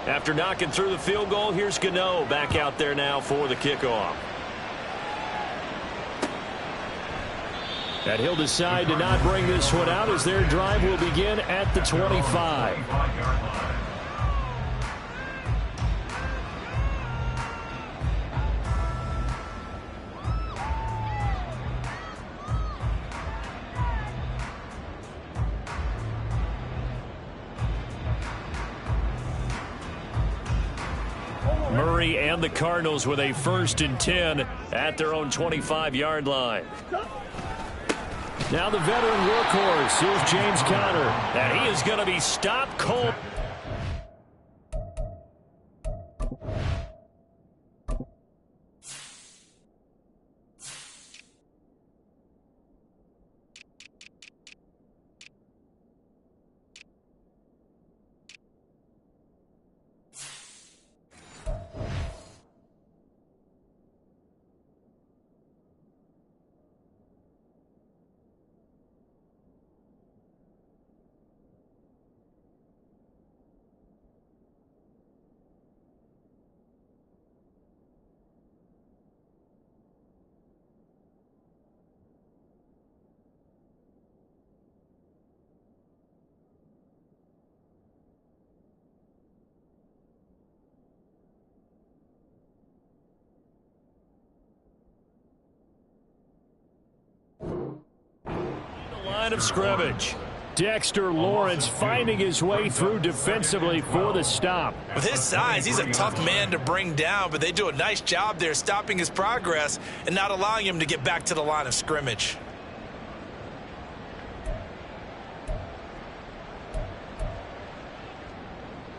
After knocking through the field goal, here's Gano back out there now for the kickoff. And he'll decide to not bring this one out as their drive will begin at the 25. Murray and the Cardinals with a 1st and 10 at their own 25-yard line. Now the veteran workhorse. Here's James Conner. And he is going to be stopped cold. Line of scrimmage. Dexter Lawrence finding his way through defensively for the stop. With his size, he's a tough man to bring down, but they do a nice job there stopping his progress and not allowing him to get back to the line of scrimmage.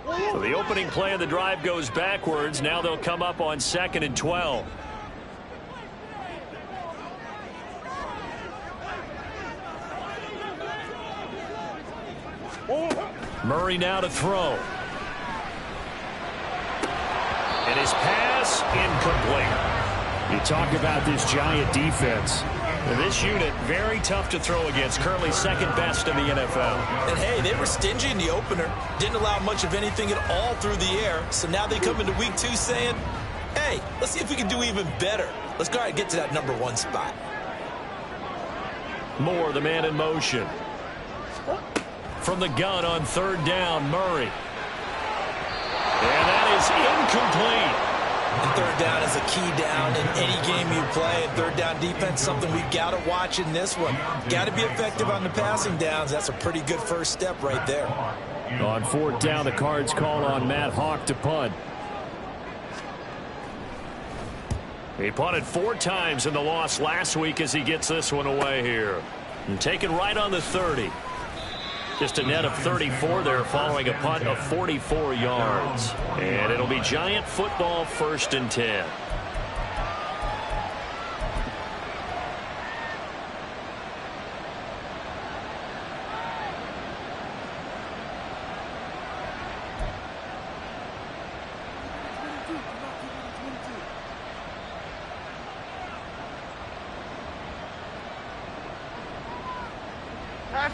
So the opening play of the drive goes backwards. Now they'll come up on 2nd and 12. Murray now to throw. And his pass incomplete. You talk about this Giant defense. This unit very tough to throw against. Currently 2nd best in the NFL. And hey, they were stingy in the opener. Didn't allow much of anything at all through the air. So now they come into week 2 saying, hey, let's see if we can do even better. Let's go ahead and get to that #1 spot. Moore, the man in motion. From the gun on 3rd down, Murray. And that is incomplete. And 3rd down is a key down in any game you play. And 3rd down defense, something we've got to watch in this one. Got to be effective on the passing downs. That's a pretty good first step right there. On 4th down, the Cards call on Matt Hawk to punt. He punted 4 times in the loss last week as he gets this one away here. And taken right on the 30. Just a net of 34 there following a punt of 44 yards. And it'll be Giant football 1st and 10.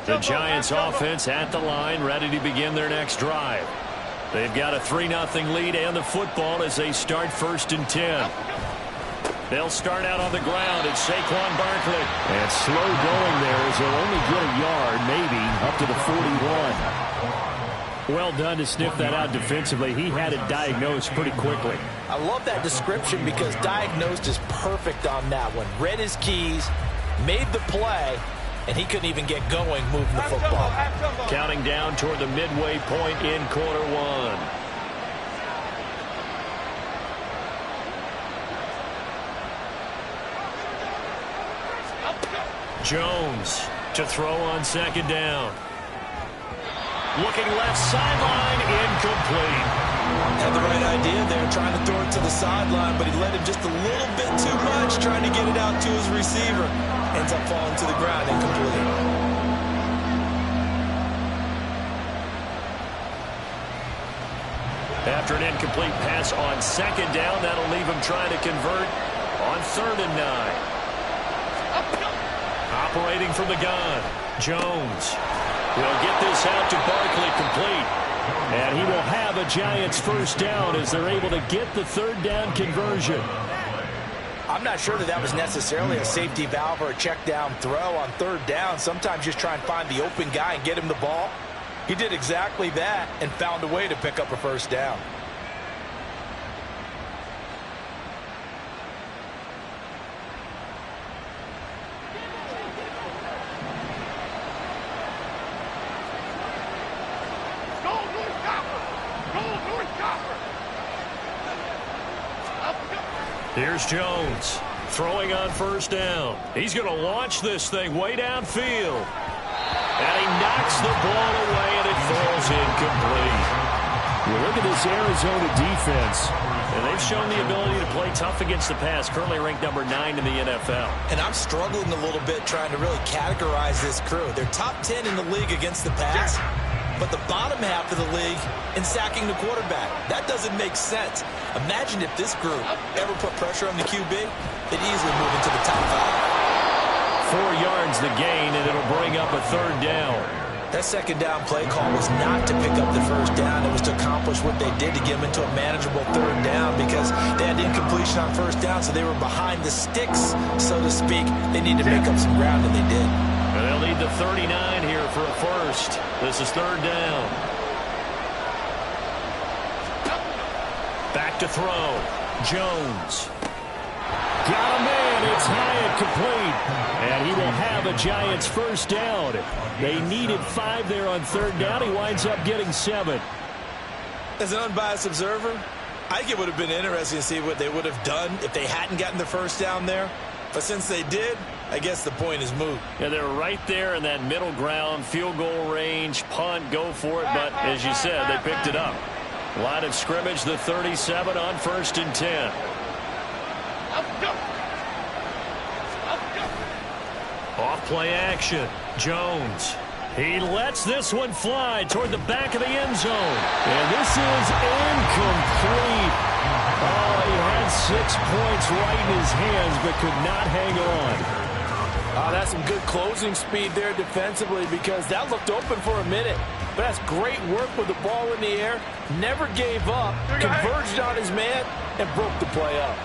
The Giants offense at the line, ready to begin their next drive. They've got a 3-0 lead and the football as they start 1st and 10. They'll start out on the ground. It's Saquon Barkley. And slow going there as they'll only get a yard, maybe, up to the 41. Well done to sniff that out defensively. He had it diagnosed pretty quickly. I love that description because diagnosed is perfect on that one. Read his keys, made the play, and he couldn't even get going moving the football. Counting down toward the midway point in quarter 1. Jones to throw on 2nd down. Looking left sideline, incomplete. Had the right idea there, trying to throw it to the sideline, but he let him just a little bit too much, trying to get it out to his receiver. Ends up falling to the ground, incomplete. After an incomplete pass on 2nd down, that'll leave him trying to convert on 3rd and 9. Operating from the gun, Jones will get this out to Barkley complete. And he will have a Giants first down as they're able to get the third down conversion. I'm not sure that was necessarily a safety valve or a check down throw on third down. Sometimes just try and find the open guy and get him the ball. He did exactly that and found a way to pick up a first down. Here's Jones throwing on first down. He's going to launch this thing way downfield. And he knocks the ball away, and it falls incomplete. You look at this Arizona defense, and they've shown the ability to play tough against the pass, currently ranked number 9 in the NFL. And I'm struggling a little bit trying to really categorize this crew. They're top 10 in the league against the pass, but the bottom half of the league in sacking the quarterback. That doesn't make sense. Imagine if this group ever put pressure on the QB, they'd easily move into the top 5. 4 yards the gain, and it'll bring up a third down. That second down play call was not to pick up the first down. It was to accomplish what they did to get them into a manageable third down because they had incompletion on first down, so they were behind the sticks, so to speak. They need to make up some ground, and they did. And they'll need the 39 here for a first. This is third down. Back to throw. Jones. Got a man. It's high and complete. And he will have a Giants first down. They needed 5 there on third down. He winds up getting 7. As an unbiased observer, I think it would have been interesting to see what they would have done if they hadn't gotten the first down there. But since they did, I guess the point is moot. Yeah, they're right there in that middle ground, field goal range, punt, go for it. But as you said, they picked it up. Line of scrimmage, the 37 on 1st and 10. Off play action. Jones. He lets this one fly toward the back of the end zone. And this is incomplete. Oh, he had 6 points right in his hands but could not hang on. That's some good closing speed there defensively because that looked open for a minute. But that's great work with the ball in the air. Never gave up, converged on his man, and broke the play up.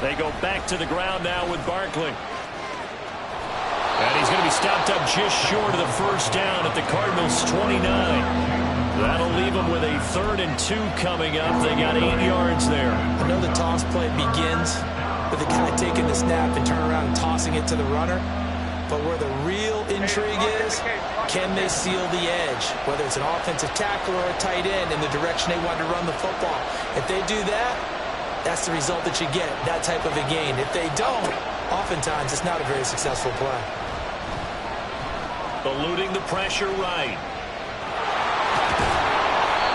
They go back to the ground now with Barkley. And he's going to be stopped up just short of the first down at the Cardinals' 29. That'll leave them with a 3rd and 2 coming up. They got 8 yards there. I know the toss play begins with the guy taking the snap and turn around and tossing it to the runner. But where the real intrigue is, can they seal the edge? Whether it's an offensive tackle or a tight end in the direction they want to run the football. If they do that, that's the result that you get, that type of a gain. If they don't, oftentimes it's not a very successful play. Eluding the pressure right.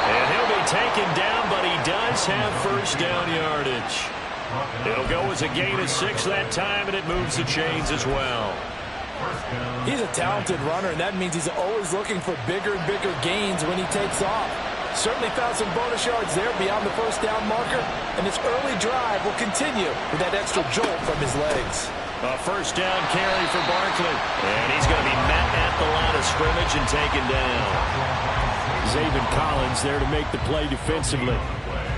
And he'll be taken down, but he does have first down yardage. It'll go as a gain of 6 that time, and it moves the chains as well. He's a talented runner, and that means he's always looking for bigger and bigger gains when he takes off. Certainly found some bonus yards there beyond the first down marker, and this early drive will continue with that extra jolt from his legs. A first down carry for Barkley, and he's going to be met at the line of scrimmage and taken down. Zaven Collins there to make the play defensively.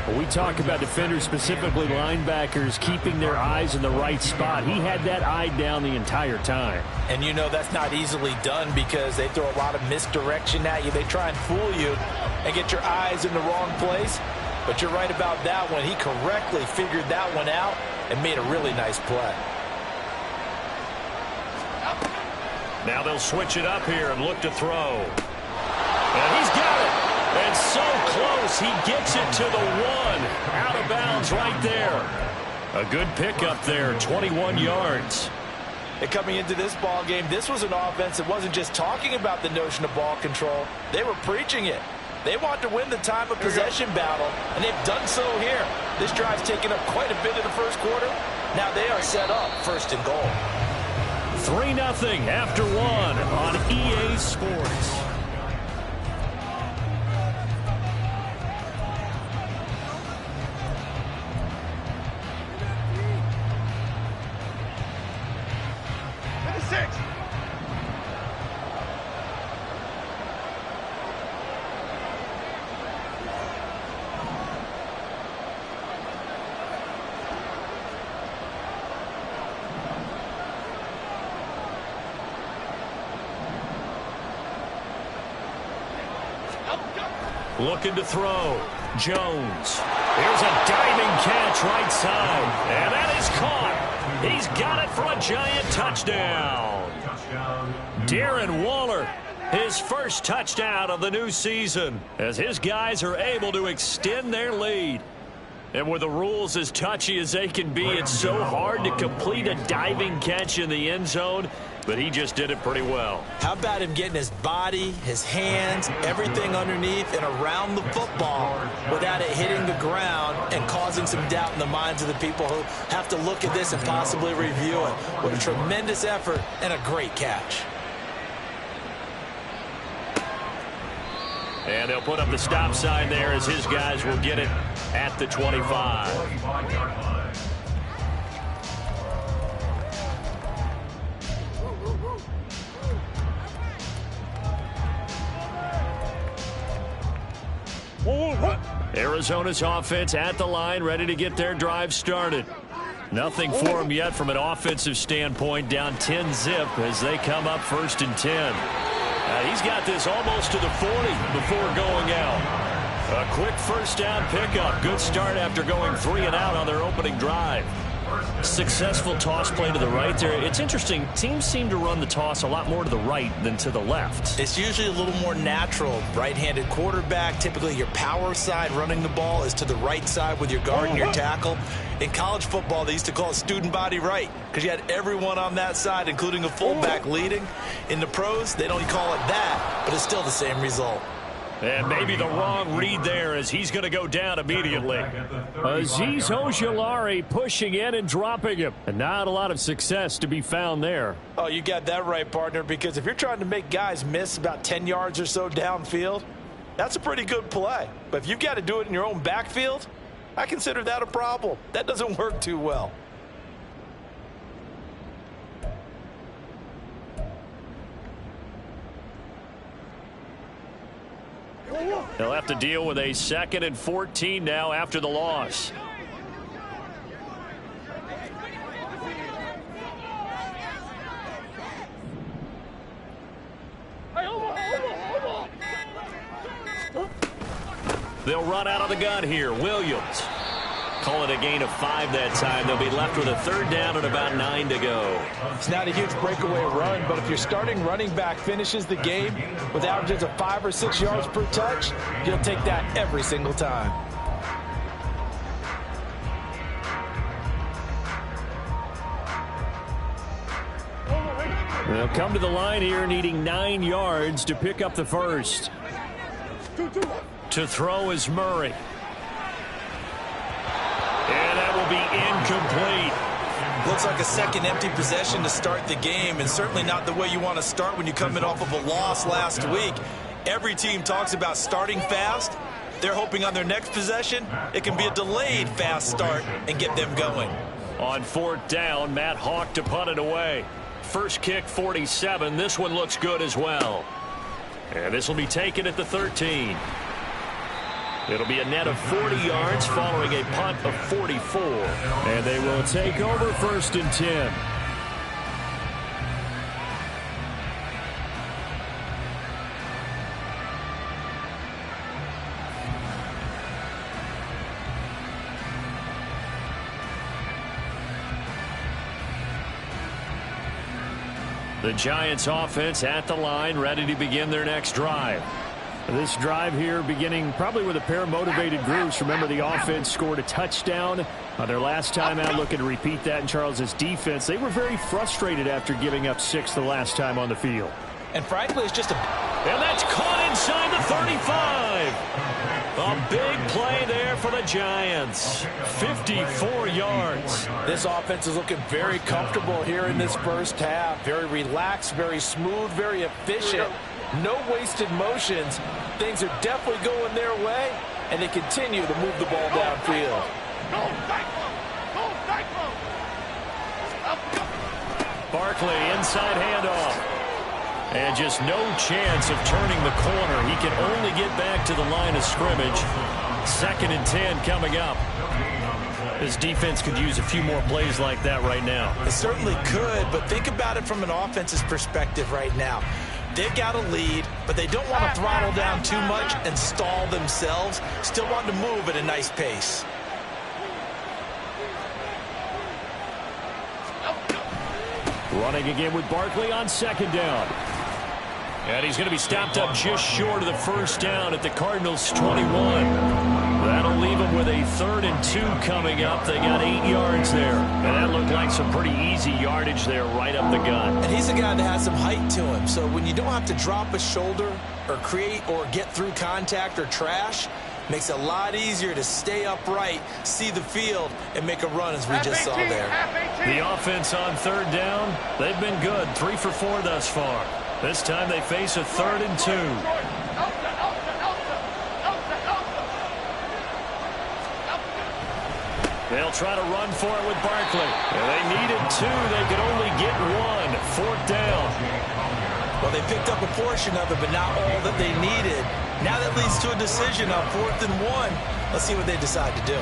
When we talk about defenders, specifically linebackers, keeping their eyes in the right spot, he had that eye down the entire time. And you know that's not easily done because they throw a lot of misdirection at you. They try and fool you and get your eyes in the wrong place. But you're right about that one. He correctly figured that one out and made a really nice play. Now they'll switch it up here and look to throw. And he's got it. And so close, he gets it to the 1. Out of bounds right there. A good pickup there, 21 yards. And coming into this ball game, this was an offense that wasn't just talking about the notion of ball control. They were preaching it. They want to win the time of possession battle, and they've done so here. This drive's taken up quite a bit in the first quarter. Now they are set up 1st and goal. 3-0 after 1 on EA Sports. 6. Looking to throw. Jones. Here's a diving catch right side. And that is caught. He's got it for a Giant touchdown. Darren Waller, his first touchdown of the new season, as his guys are able to extend their lead. And with the rules as touchy as they can be, it's so hard to complete a diving catch in the end zone, but he just did it pretty well. How about him getting his body, his hands, everything underneath and around the football without it hitting the ground and causing some doubt in the minds of the people who have to look at this and possibly review it. What a tremendous effort and a great catch. And they'll put up the stop sign there as his guys will get it at the 25. Arizona's offense at the line, ready to get their drive started. Nothing for them yet from an offensive standpoint, down 10-zip as they come up 1st and 10. He's got this almost to the 40 before going out. A quick first down pickup. Good start after going 3 and out on their opening drive. Successful toss play to the right there. It's interesting. Teams seem to run the toss a lot more to the right than to the left. It's usually a little more natural. Right-handed quarterback, typically your power side running the ball is to the right side with your guard and your tackle. In college football, they used to call it student body right because you had everyone on that side, including a fullback leading. In the pros, they don't call it that, but it's still the same result. And maybe the wrong read there as he's going to go down immediately. Azeez Ojulari pushing in and dropping him. And not a lot of success to be found there. Oh, you got that right, partner, because if you're trying to make guys miss about 10 yards or so downfield, that's a pretty good play. But if you've got to do it in your own backfield, I consider that a problem. That doesn't work too well. They'll have to deal with a 2nd and 14 now after the loss. They'll run out of the gun here. Williams. Call it a gain of 5 that time. They'll be left with a 3rd down and about 9 to go. It's not a huge breakaway run, but if your starting running back finishes the game with averages of 5 or 6 yards per touch, you'll take that every single time. They'll come to the line here needing 9 yards to pick up the first. To throw is Murray. And that will be incomplete. Looks like a second empty possession to start the game, and certainly not the way you want to start when you come in off of a loss last week. Every team talks about starting fast. They're hoping on their next possession, it can be a delayed fast start and get them going. On 4th down, Matt Hawk to punt it away. First kick, 47. This one looks good as well. And this will be taken at the 13. It'll be a net of 40 yards following a punt of 44. And they will take over 1st and 10. The Giants offense at the line, ready to begin their next drive. This drive here beginning probably with a pair of motivated groups. Remember, the offense scored a touchdown on their last time out. Looking to repeat that in Charles's defense. They were very frustrated after giving up 6 the last time on the field. And frankly, it's just a... And that's caught inside the 35. A big play there for the Giants. 54 yards. This offense is looking very comfortable here in this first half. Very relaxed, very smooth, very efficient. No wasted motions. Things are definitely going their way, and they continue to move the ball downfield. Barkley, inside handoff. And just no chance of turning the corner. He can only get back to the line of scrimmage. 2nd and 10 coming up. This defense could use a few more plays like that right now. It certainly could, but think about it from an offense's perspective right now. They've got a lead, but they don't want to throttle down too much and stall themselves. Still want to move at a nice pace. Running again with Barkley on 2nd down. And he's going to be stopped up just short of the 1st down at the Cardinals' 21. That'll leave him with a 3rd and 2 coming up. They got 8 yards there. And that looked like some pretty easy yardage there right up the gut. And he's a guy that has some height to him. So when you don't have to drop a shoulder or create or get through contact or trash, makes it a lot easier to stay upright, see the field, and make a run as we just saw there. The offense on 3rd down, they've been good. 3 for 4 thus far. This time they face a 3rd and 2. They'll try to run for it with Barkley. And they needed 2. They could only get 1. 4th down. Well, they picked up a portion of it, but not all that they needed. Now that leads to a decision on 4th and 1. Let's see what they decide to do.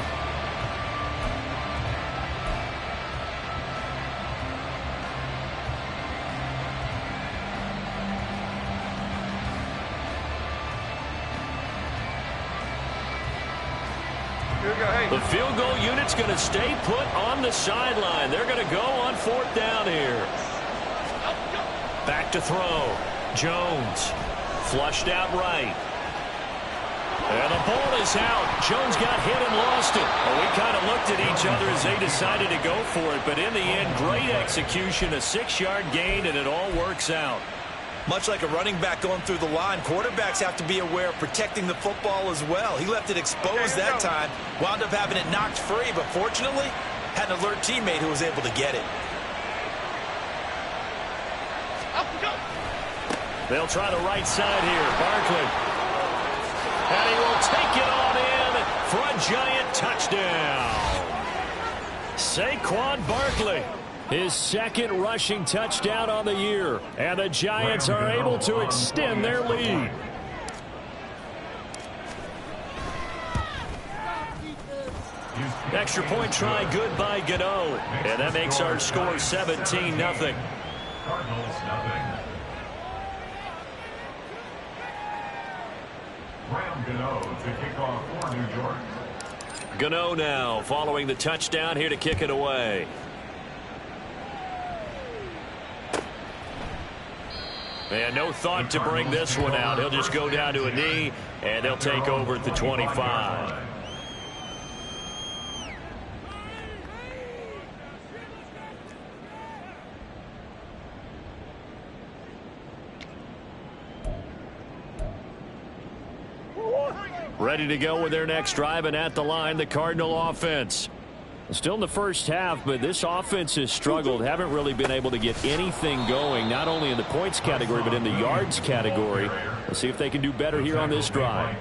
The field goal unit's going to stay put on the sideline. They're going to go on 4th down here. Back to throw. Jones. Flushed out right. And the ball is out. Jones got hit and lost it. Well, we kind of looked at each other as they decided to go for it. But in the end, great execution. A 6-yard gain, and it all works out. Much like a running back going through the line, quarterbacks have to be aware of protecting the football as well. He left it exposed that time, wound up having it knocked free, but fortunately, had an alert teammate who was able to get it. They'll try the right side here. Barkley. And he will take it on in for a giant touchdown. Saquon Barkley. His 2nd rushing touchdown on the year. And the Giants are able to extend their lead. Extra point try good by Gano. And that makes our score 17-0. Cardinals nothing. Graham Gano to kick off for New York. Gano now following the touchdown here to kick it away. And no thought to bring this one out. He'll just go down to a knee, and they'll take over at the 25. Ready to go with their next drive, and at the line, the Cardinal offense. Still in the first half, but this offense has struggled. Haven't really been able to get anything going, not only in the points category, but in the yards category. Let's see if they can do better here on this drive.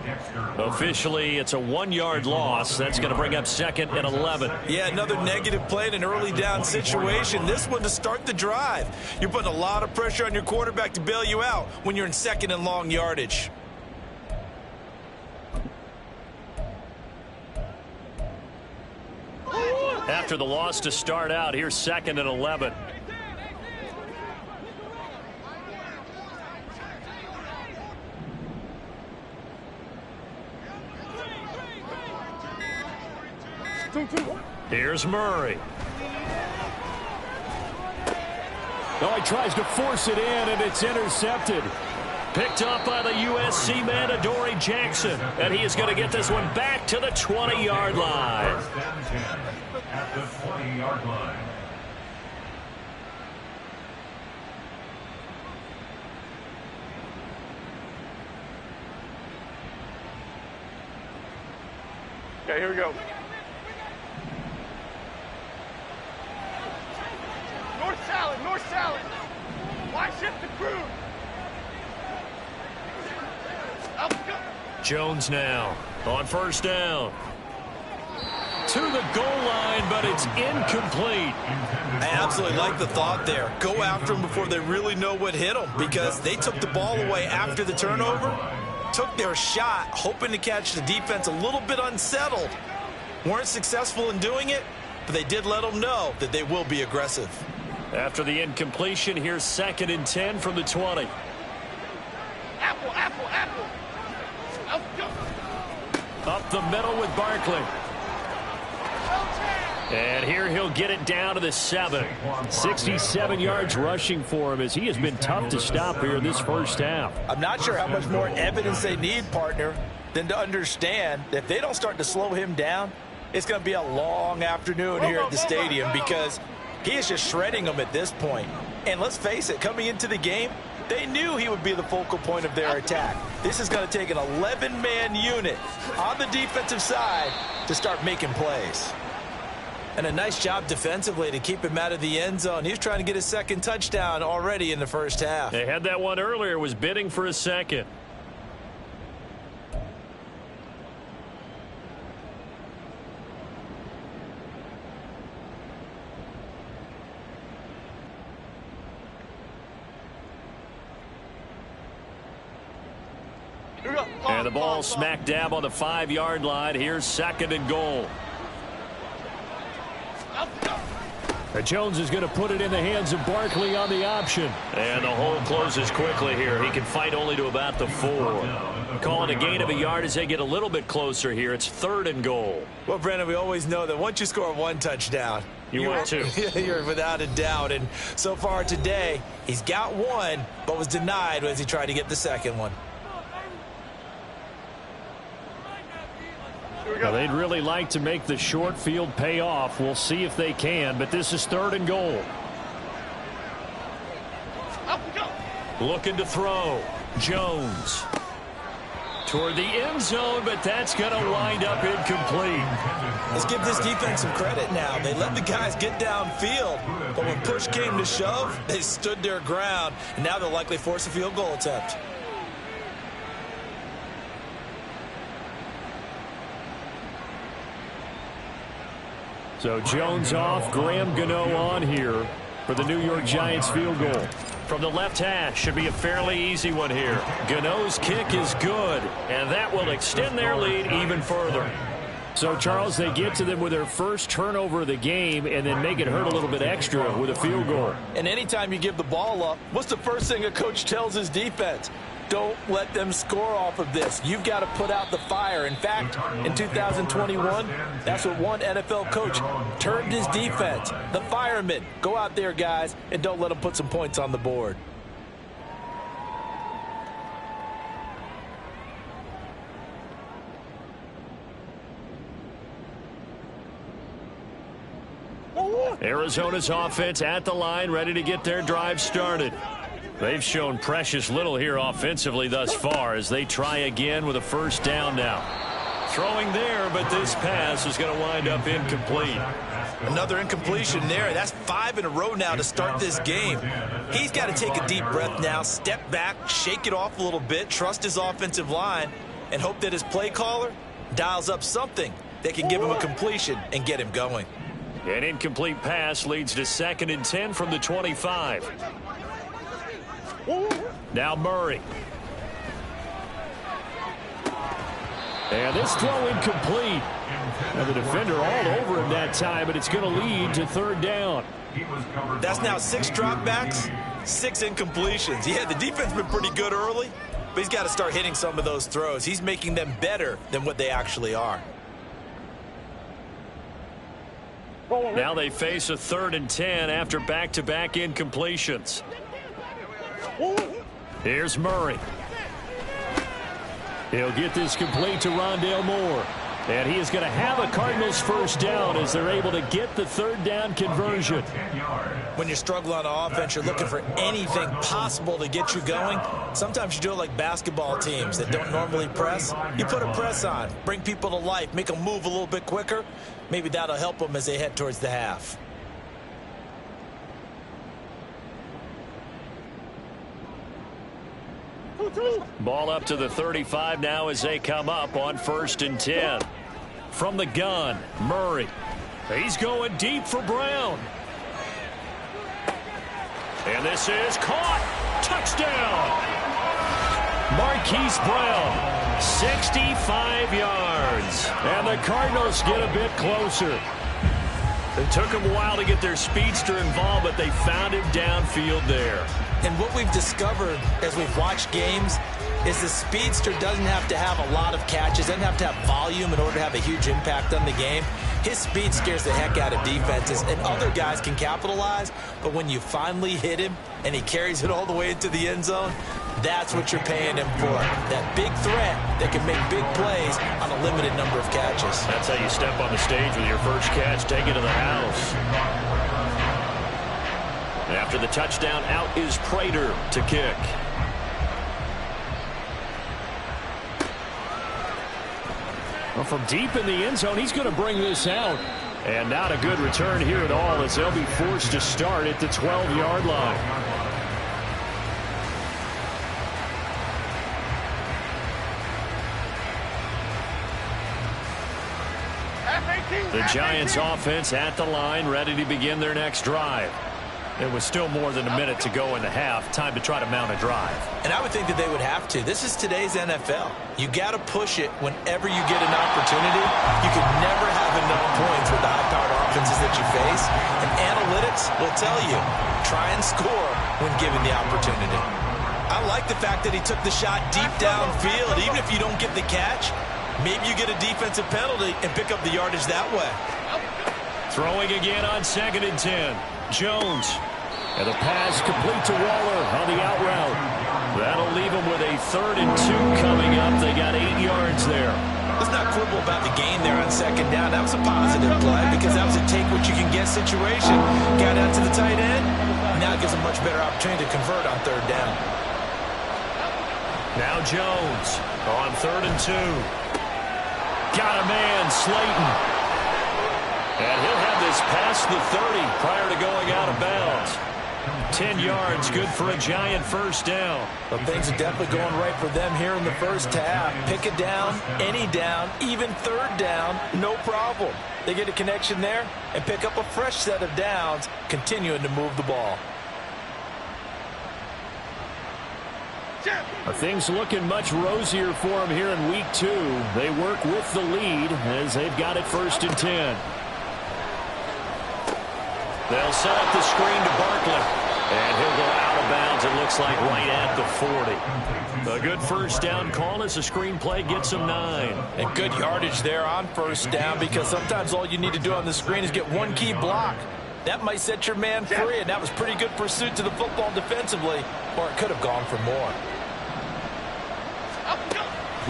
Officially, it's a 1-yard loss. That's going to bring up 2nd and 11. Yeah, another negative play in an early down situation. This one to start the drive. You're putting a lot of pressure on your quarterback to bail you out when you're in 2nd and long yardage. After the loss to start out, here's 2nd and 11. Here's Murray. Oh, he tries to force it in, and it's intercepted. Picked up by the USC man, Adoree Jackson. And he is going to get this one back to the 20-yard line. First and 10 at the 20-yard line. Okay, here we go. North salad, north salad. Why shift the crew? Jones now on 1st down. to the goal line, but it's incomplete. I absolutely like the thought there. Go after them before they really know what hit them, because they took the ball away after the turnover, took their shot, hoping to catch the defense a little bit unsettled. Weren't successful in doing it, but they did let them know that they will be aggressive. After the incompletion, here's 2nd and 10 from the 20. Apple, apple, apple. Let's go. Up the middle with Barkley. And here he'll get it down to the 7. 67 yards rushing for him as he has been tough to stop here in this first half. I'm not sure how much more evidence they need, partner, than to understand that if they don't start to slow him down, it's going to be a long afternoon here at the stadium, because he is just shredding them at this point. And let's face it, coming into the game, they knew he would be the focal point of their attack. This is going to take an 11-man unit on the defensive side to start making plays. And a nice job defensively to keep him out of the end zone. He was trying to get his 2nd touchdown already in the first half. They had that one earlier, was bidding for a 2nd. And the ball smack dab on the 5-yard line. Here's 2nd and goal. Jones is going to put it in the hands of Barkley on the option. And the hole closes quickly here. He can fight only to about the 4. Calling a gain of a yard as they get a little bit closer here. It's 3rd and goal. Well, Brandon, we always know that once you score 1 touchdown, you're 2. You're without a doubt. And so far today, he's got 1, but was denied as he tried to get the 2nd one. Well, they'd really like to make the short field pay off. We'll see if they can, but this is 3rd and goal. Looking to throw. Jones. Toward the end zone, but that's going to wind up incomplete. Let's give this defense some credit now. They let the guys get downfield, but when push came to shove, they stood their ground, and now they'll likely force a field goal attempt. So Jones off, Graham Gano on here for the New York Giants field goal. From the left hash, should be a fairly easy one here. Gano's kick is good, and that will extend their lead even further. So, Charles, they get to them with their first turnover of the game and then make it hurt a little bit extra with a field goal. And anytime you give the ball up, what's the first thing a coach tells his defense? Don't let them score off of this. You've got to put out the fire. In fact, in 2021, that's what one NFL coach termed his defense. The firemen. Go out there, guys, and don't let them put some points on the board. Arizona's offense at the line, ready to get their drive started. They've shown precious little here offensively thus far as they try again with a first down now. Throwing there, but this pass is going to wind up incomplete. Another incompletion there. That's 5 in a row now to start this game. He's got to take a deep breath now, step back, shake it off a little bit, trust his offensive line, and hope that his play caller dials up something that can give him a completion and get him going. An incomplete pass leads to 2nd and 10 from the 25. Now Murray. And this throw incomplete. Now the defender all over him that time, but it's going to lead to 3rd down. That's now 6 dropbacks, 6 incompletions. Yeah, the defense has been pretty good early, but he's got to start hitting some of those throws. He's making them better than what they actually are. Now they face a 3rd and 10 after back-to-back incompletions. Here's Murray. He'll get this complete to Rondale Moore. And he is going to have a Cardinals first down as they're able to get the 3rd down conversion. When you're struggling on offense, you're looking for anything possible to get you going. Sometimes you do it like basketball teams that don't normally press. You put a press on, bring people to life, make them move a little bit quicker. Maybe that'll help them as they head towards the half. Ball up to the 35 now as they come up on 1st and 10. From the gun, Murray. He's going deep for Brown. And this is caught. Touchdown. Marquise Brown, 65 yards. And the Cardinals get a bit closer. It took them a while to get their speedster involved, but they found him downfield there. And what we've discovered as we've watched games is the speedster doesn't have to have a lot of catches, doesn't have to have volume in order to have a huge impact on the game. His speed scares the heck out of defenses, and other guys can capitalize, but when you finally hit him and he carries it all the way into the end zone, that's what you're paying him for. That big threat that can make big plays on a limited number of catches. That's how you step on the stage with your first catch, take it to the house. After the touchdown, out is Prater to kick. Well, from deep in the end zone, he's going to bring this out. And not a good return here at all, as they'll be forced to start at the 12-yard line. The Giants offense at the line, ready to begin their next drive. There was still more than a minute to go in the half. Time to try to mount a drive. And I would think that they would have to. This is today's NFL. You got to push it whenever you get an opportunity. You can never have enough points with the high-powered offenses that you face. And analytics will tell you, try and score when given the opportunity. I like the fact that he took the shot deep downfield. Even if you don't get the catch, maybe you get a defensive penalty and pick up the yardage that way. Throwing again on 2nd and 10. Jones. And the pass complete to Waller on the out route. That'll leave them with a 3rd and 2 coming up. They got 8 yards there. Let's not quibble about the gain there on 2nd down. That was a positive play because that was a take-what-you-can-get situation. Got out to the tight end. Now it gives a much better opportunity to convert on 3rd down. Now Jones on 3rd and 2. Got a man, Slayton. And he'll have this past the 30 prior to going out of bounds. 10 yards, good for a Giant first down. Well, things are definitely going right for them here in the first half. Pick a down, any down, even 3rd down, no problem. They get a connection there and pick up a fresh set of downs, continuing to move the ball. Things looking much rosier for them here in week 2. They work with the lead as they've got it 1st and 10. They'll set up the screen to Barkley. And he'll go out of bounds, it looks like, right at the 40. A good first down call as the screen play gets him 9. And good yardage there on 1st down, because sometimes all you need to do on the screen is get one key block. That might set your man free, and that was pretty good pursuit to the football defensively, or it could have gone for more.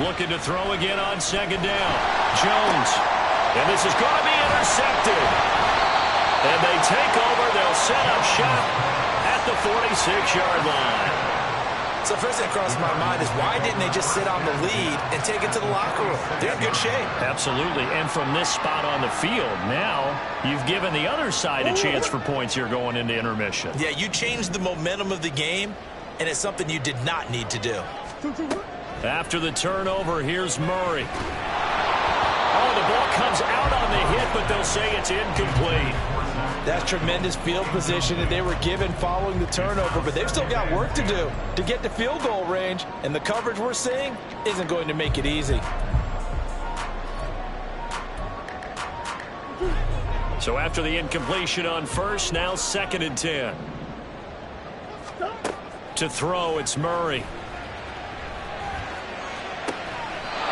Looking to throw again on 2nd down. Jones. And this is going to be intercepted. And they take over. They'll set up shop at the 46-yard line. So first thing that crossed my mind is, why didn't they just sit on the lead and take it to the locker room? They're in good shape. Absolutely. And from this spot on the field, now you've given the other side a chance for points here going into intermission. Yeah, you changed the momentum of the game, and it's something you did not need to do. After the turnover, here's Murray. Oh, the ball comes out on the hit, but they'll say it's incomplete. That's tremendous field position that they were given following the turnover, but they've still got work to do to get to field goal range, and the coverage we're seeing isn't going to make it easy. So after the incompletion on 1st, now 2nd and 10. To throw, it's Murray.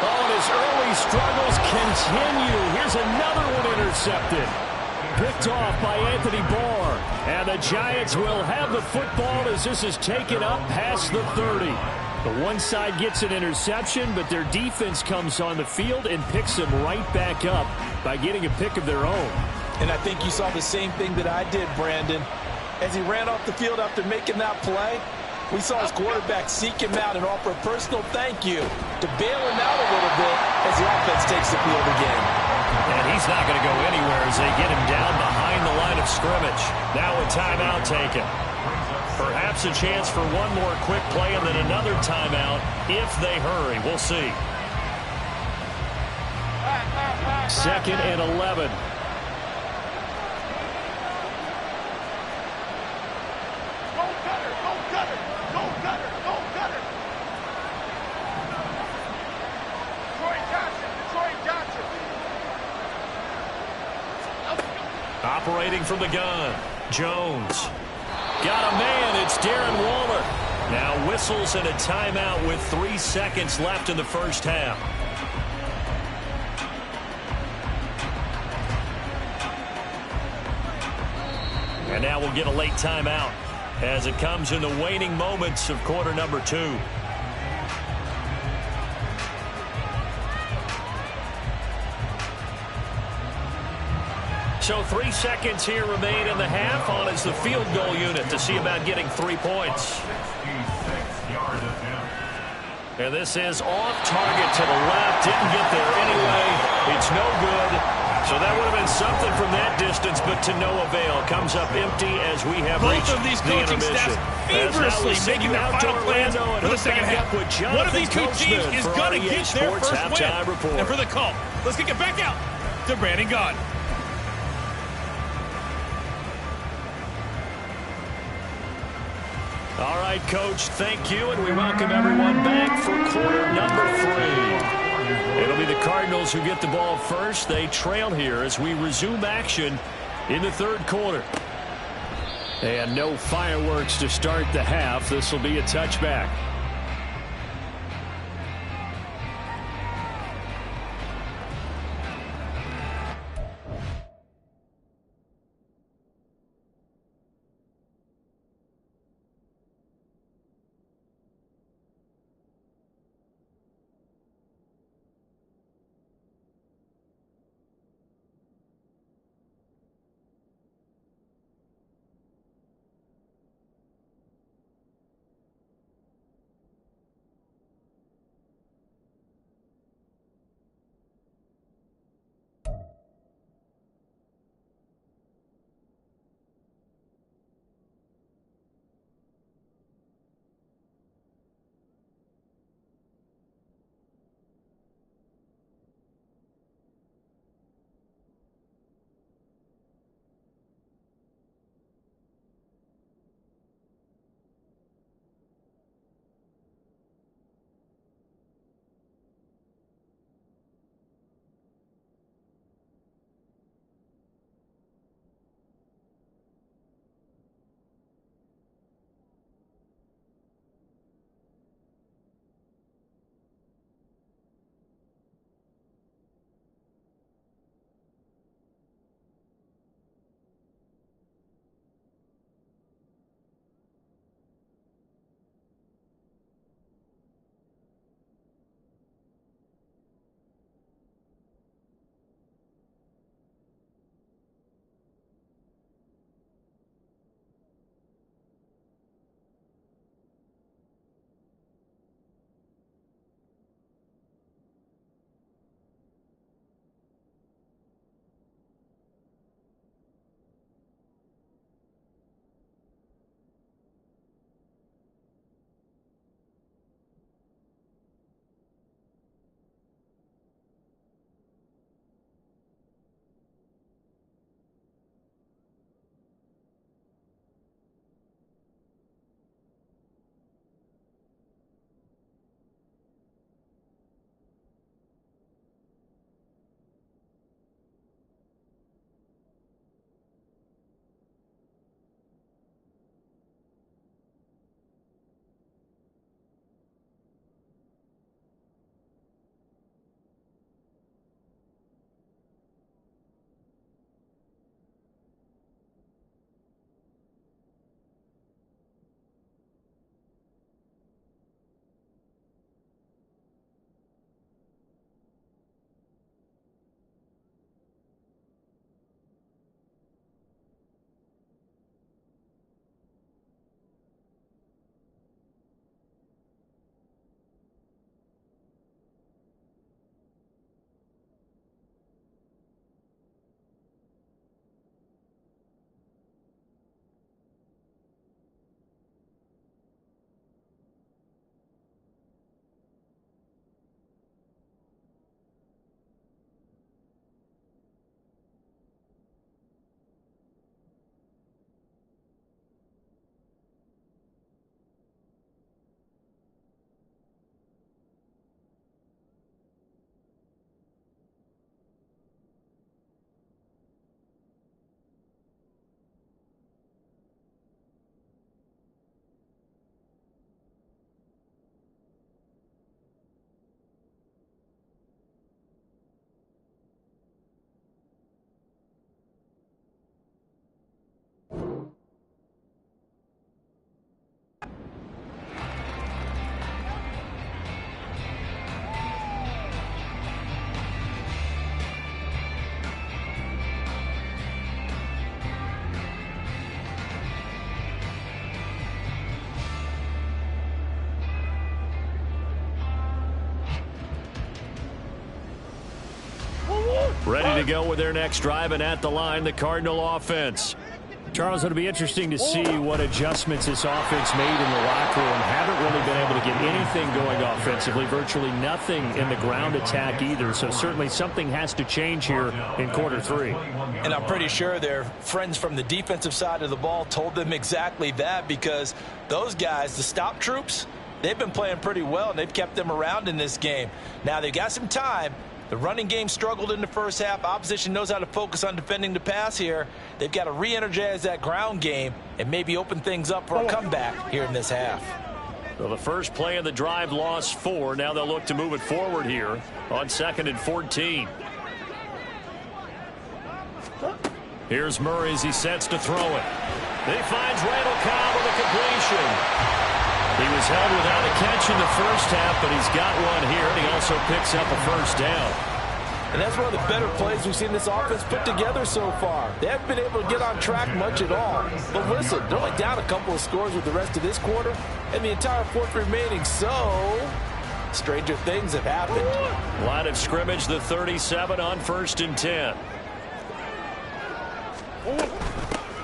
Oh, and his early struggles continue. Here's another one intercepted. Picked off by Anthony Barr. And the Giants will have the football as this is taken up past the 30. The one side gets an interception, but their defense comes on the field and picks them right back up by getting a pick of their own. And I think you saw the same thing that I did, Brandon. As he ran off the field after making that play, we saw his quarterback seek him out and offer a personal thank you to bail him out a little bit as the offense takes the field again. And he's not going to go anywhere as they get him down behind the line of scrimmage. Now a timeout taken. Perhaps a chance for one more quick play and then another timeout if they hurry. We'll see. 2nd and 11. Go Cutter, go Cutter, go Cutter, go Cutter. Troy Johnson, Troy Johnson. Operating from the gun. Jones. Got a man. It's Darren Waller. Now whistles and a timeout with 3 seconds left in the first half. And now we'll get a late timeout as it comes in the waning moments of quarter number 2. So 3 seconds here remain in the half. On is the field goal unit to see about getting 3 points. 66-yard attempt. And this is off target to the left. Didn't get there anyway. It's no good. So that would have been something from that distance, but to no avail. Comes up empty as we have Both reached of these the coaching intermission. staffs feverishly making their final plans for the second half. One of these two teams is going to get their first win. And for the call, let's kick it back out to Brandon Gaudin. All right, Coach, thank you, and we welcome everyone back for quarter number 3. It'll be the Cardinals who get the ball first. They trail here as we resume action in the 3rd quarter. And no fireworks to start the half. This will be a touchback. Ready to go with their next drive, and at the line, the Cardinal offense. Charles, it'll be interesting to see what adjustments this offense made in the locker room. Haven't really been able to get anything going offensively, virtually nothing in the ground attack either. So certainly something has to change here in quarter three. And I'm pretty sure their friends from the defensive side of the ball told them exactly that, because those guys, the stop troops, they've been playing pretty well, and they've kept them around in this game. Now they've got some time. The running game struggled in the first half. Opposition knows how to focus on defending the pass here. They've got to re-energize that ground game and maybe open things up for a comeback here in this half. Well, the first play of the drive lost 4. Now they'll look to move it forward here on 2nd and 14. Here's Murray as he sets to throw it. He finds Randall Cobb with a completion. He was held without a catch in the first half, but he's got one here, and he also picks up a first down. And that's one of the better plays we've seen this offense put together so far. They haven't been able to get on track much at all. But listen, they're only down a couple of scores with the rest of this quarter, and the entire fourth remaining, so stranger things have happened. Line of scrimmage, the 37 on 1st and 10.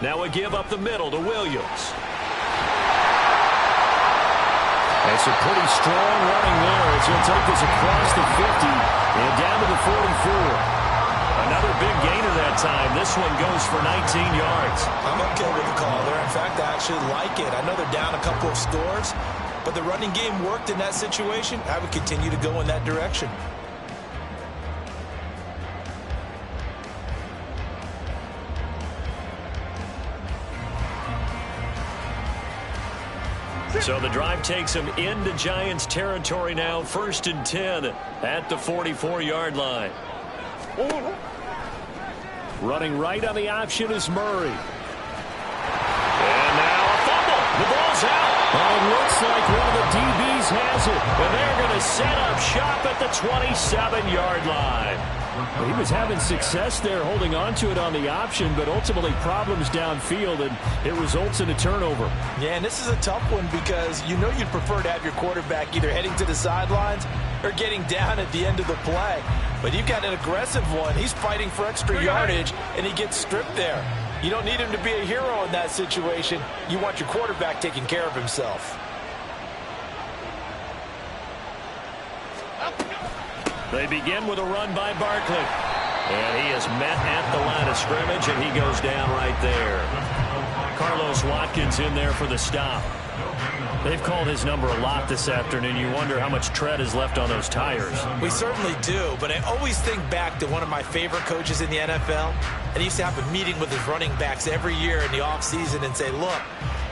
Now we give up the middle to Williams. It's a pretty strong running there as he'll take this across the 50 and down to the 44. Another big gainer that time. This one goes for 19 yards. I'm okay with the call there. In fact, I actually like it. I know they're down a couple of scores, but the running game worked in that situation. I would continue to go in that direction. So the drive takes him into Giants territory now. 1st and 10 at the 44-yard line. Running right on the option is Murray. And now a fumble. The ball's out. It looks like one of the DBs has it. And they're going to set up shop at the 27-yard line. He was having success there holding on to it on the option, but ultimately problems downfield, and it results in a turnover. Yeah, and this is a tough one because you know you'd prefer to have your quarterback either heading to the sidelines or getting down at the end of the play. But you've got an aggressive one. He's fighting for extra yardage, and he gets stripped there. You don't need him to be a hero in that situation. You want your quarterback taking care of himself. They begin with a run by Barkley. And he is met at the line of scrimmage, and he goes down right there. Carlos Watkins in there for the stop. They've called his number a lot this afternoon. You wonder how much tread is left on those tires. We certainly do, but I always think back to one of my favorite coaches in the NFL. And he used to have a meeting with his running backs every year in the offseason and say, look,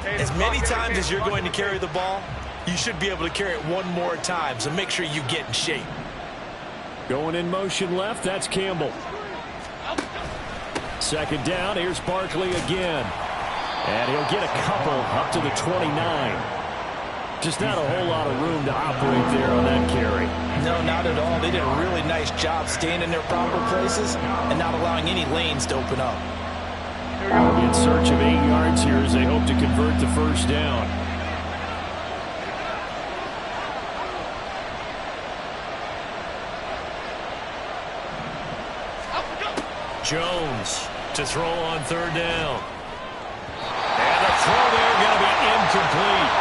as many times as you're going to carry the ball, you should be able to carry it one more time, so make sure you get in shape. Going in motion left, that's Campbell. 2nd down, here's Barkley again. And he'll get a couple up to the 29. Just not a whole lot of room to operate there on that carry. No, not at all. They did a really nice job staying in their proper places and not allowing any lanes to open up. In search of 8 yards here as they hope to convert the first down. Jones to throw on 3rd down. And the throw there going to be incomplete.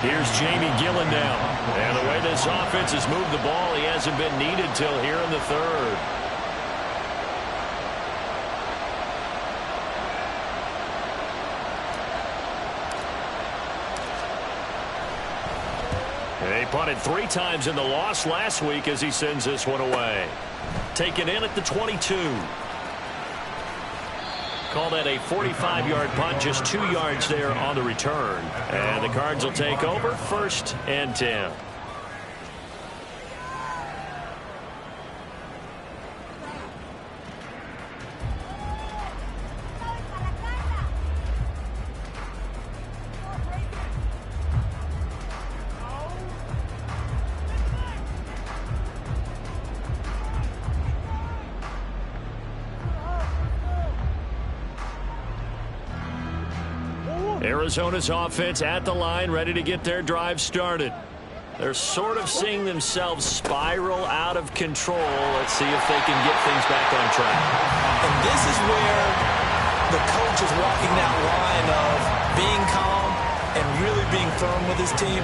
Here's Jamie Gillen now. And the way this offense has moved the ball, he hasn't been needed till here in the 3rd. He punted 3 times in the loss last week as he sends this one away. Taken in at the 22. Call that a 45-yard punt, just 2 yards there on the return. And the Cards will take over 1st and 10. Arizona's offense at the line, ready to get their drive started. They're sort of seeing themselves spiral out of control. Let's see if they can get things back on track. And this is where the coach is walking that line of being calm and really being firm with his team.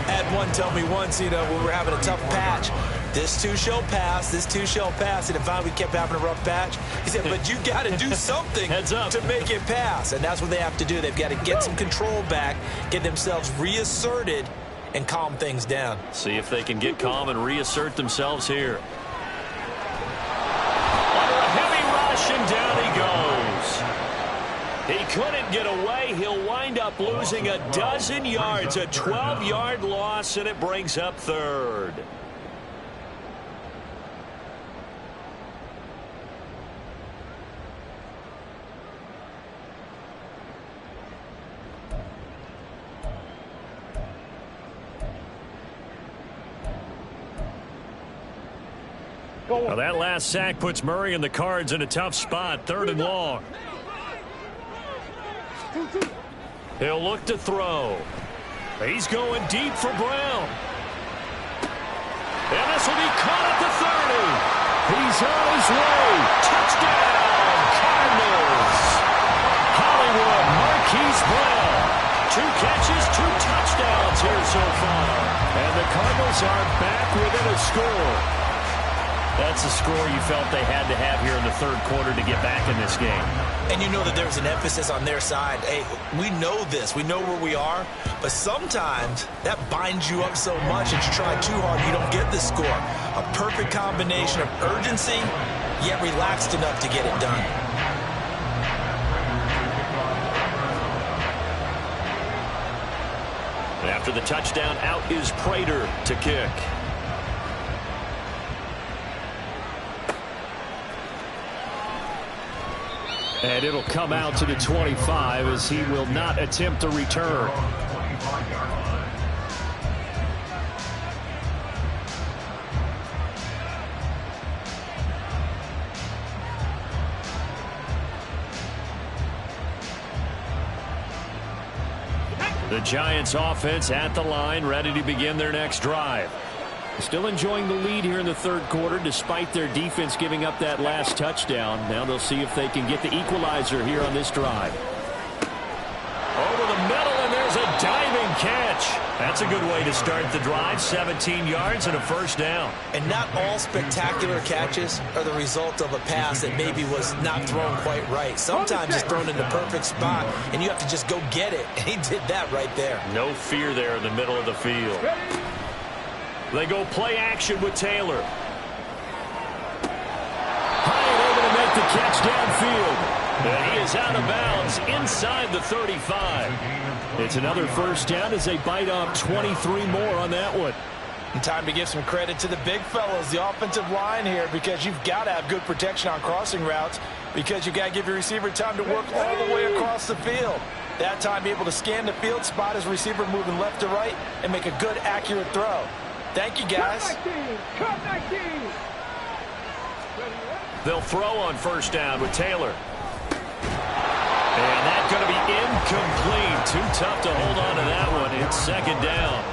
Had one tell me once, when we're having a tough patch, this too shall pass, this too shall pass. And if we kept having a rough patch, he said, but you got to do something to make it pass. And that's what they have to do. They've got to get some control back, get themselves reasserted, and calm things down. See if they can get calm and reassert themselves here. Under a heavy rush, and down he goes. He couldn't get away. He'll wind up losing a dozen yards, a 12-yard loss, and it brings up third. Well, that last sack puts Murray and the Cards in a tough spot, 3rd and long. He'll look to throw. He's going deep for Brown. And this will be caught at the 30. He's on his way. Touchdown, Cardinals. Hollywood Marquise Brown. 2 catches, 2 touchdowns here so far. And the Cardinals are back within a score. That's a score you felt they had to have here in the 3rd quarter to get back in this game. And you know that there's an emphasis on their side. Hey, we know this. We know where we are. But sometimes that binds you up so much that you try too hard, you don't get the score. A perfect combination of urgency, yet relaxed enough to get it done. And after the touchdown, out is Prater to kick. And it'll come out to the 25 as he will not attempt to return. The Giants offense at the line, ready to begin their next drive. Still enjoying the lead here in the 3rd quarter despite their defense giving up that last touchdown. Now they'll see if they can get the equalizer here on this drive. Over the middle, and there's a diving catch. That's a good way to start the drive. 17 yards and a 1st down. And not all spectacular catches are the result of a pass that maybe was not thrown quite right. Sometimes it's thrown in the perfect spot, and you have to just go get it. And he did that right there. No fear there in the middle of the field. They go play action with Taylor. Hyatt able to make the catch downfield. And he is out of bounds inside the 35. It's another 1st down as they bite off 23 more on that one. And time to give some credit to the big fellas, the offensive line here, because you've got to have good protection on crossing routes, because you've got to give your receiver time to work all the way across the field. That time, be able to scan the field, spot his receiver moving left to right, and make a good, accurate throw. Thank you, guys. They'll throw on 1st down with Taylor. And that's going to be incomplete. Too tough to hold on to that one. It's 2nd down.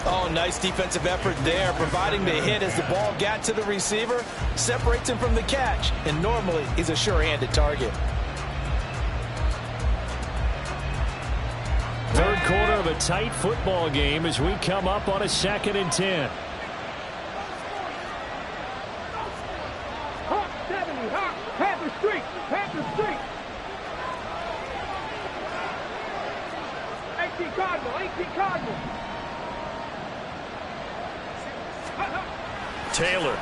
Oh, nice defensive effort there, providing the hit as the ball got to the receiver, separates him from the catch, and normally he's a sure-handed target. 3rd quarter of a tight football game as we come up on a 2nd and 10. Panther Street! Panther Street! 18 Cardinal! 18 Cardinal! Taylor.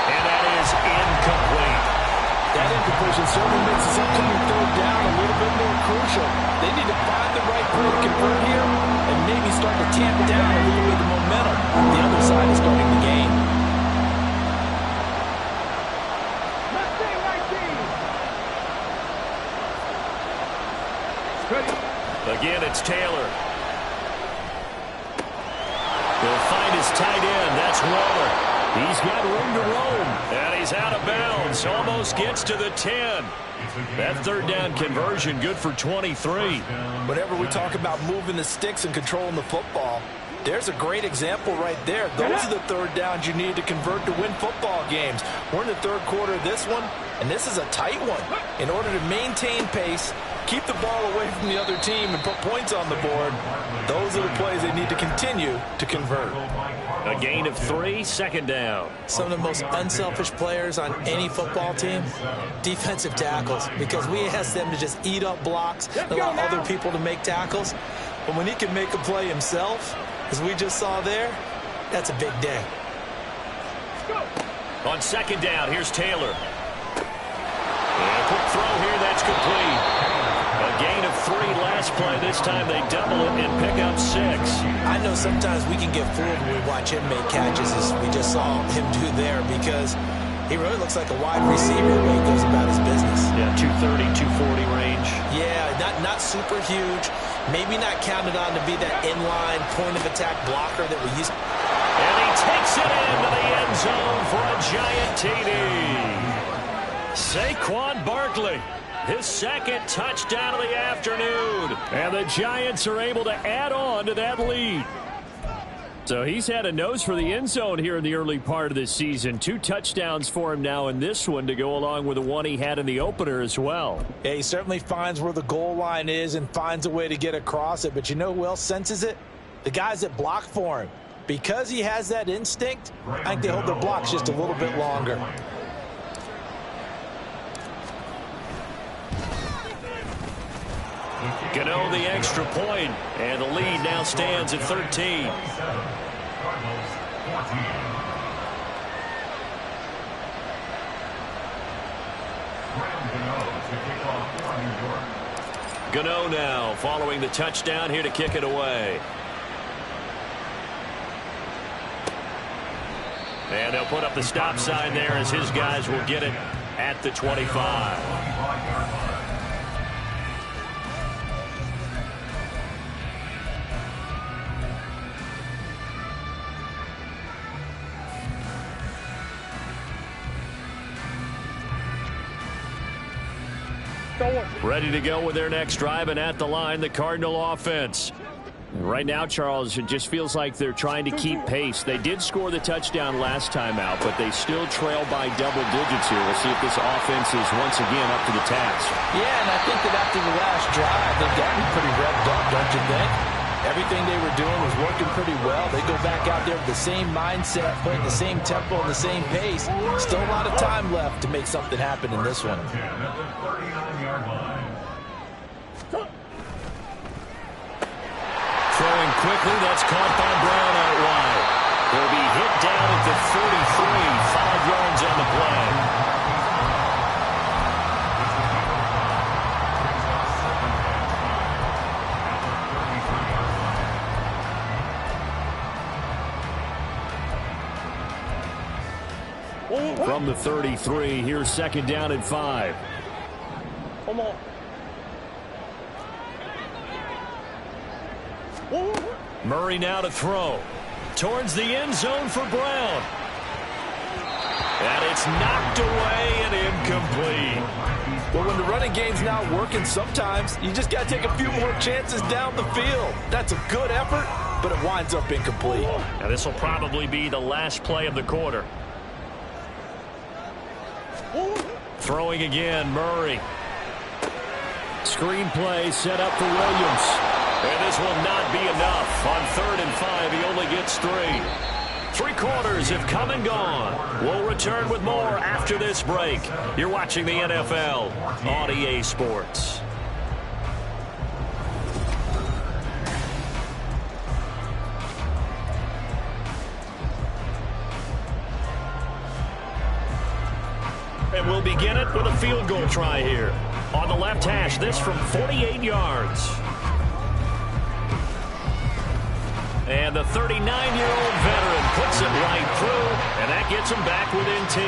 And that is incomplete. That incompletion certainly makes this upcoming 3rd down a little bit more crucial. They need to find the right play to convert here and maybe start to tamp down a little bit of momentum. The other side is starting the game. Again, it's Taylor. He'll find his tight end. That's Waller. He's got room to roam. And he's out of bounds. Offense almost gets to the 10. That third down conversion good for 23. Whenever we talk about moving the sticks and controlling the football, there's a great example right there. Those are the third downs you need to convert to win football games. We're in the third quarter of this one, and this is a tight one. In order to maintain pace, keep the ball away from the other team, and put points on the board, those are the plays they need to continue to convert. A gain of 3, second down. Some of the most unselfish players on any football team, defensive tackles, because we ask them to just eat up blocks and allow other people to make tackles. But when he can make a play himself, as we just saw there, that's a big day. On second down, here's Taylor. And a quick throw here, that's complete. A gain of 3 last play. This time they double it and pick up 6. I know sometimes we can get fooled when we watch him make catches, as we just saw him do there, because he really looks like a wide receiver when he goes about his business. Yeah, 230, 240 range. Yeah, not super huge. Maybe not counted on to be that inline point-of-attack blocker that we used to. And he takes it into the end zone for a giant TD. Saquon Barkley, his second touchdown of the afternoon. And the Giants are able to add on to that lead. So he's had a nose for the end zone here in the early part of this season. 2 touchdowns for him now in this one to go along with the one he had in the opener as well. Yeah, he certainly finds where the goal line is and finds a way to get across it. But you know who else senses it? The guys that block for him. Because he has that instinct, I think they hold their blocks just a little bit longer. Gano the extra point, and the lead now stands at 13. Gano now following the touchdown here to kick it away. And they'll put up the stop sign there as his guys will get it at the 25. Ready to go with their next drive, and at the line, the Cardinal offense. Right now, Charles, it just feels like they're trying to keep pace. They did score the touchdown last time out, but they still trail by double digits here. We'll see if this offense is once again up to the task. Yeah, and I think that after the last drive, they've gotten pretty revved up, don't you think? Everything they were doing was working pretty well. They go back out there with the same mindset, playing the same tempo and the same pace. Still a lot of time left to make something happen in this one. Throwing quickly, that's caught by Brown out wide. He'll be hit down at the 43, 5 yards on the play. From the 33, here's second down and 5. Come on. Murray now to throw. Towards the end zone for Brown. And it's knocked away and incomplete. Well, when the running game's not working, sometimes you just got to take a few more chances down the field. That's a good effort, but it winds up incomplete. Now this will probably be the last play of the quarter. Throwing again, Murray. Screen play set up for Williams. And this will not be enough. On 3rd and 5, he only gets 3. 3 quarters have come and gone. We'll return with more after this break. You're watching the NFL on EA Sports. And we'll begin it with a field goal try here. On the left hash, this from 48 yards. And the 39-year-old veteran puts it right through, and that gets him back within 10.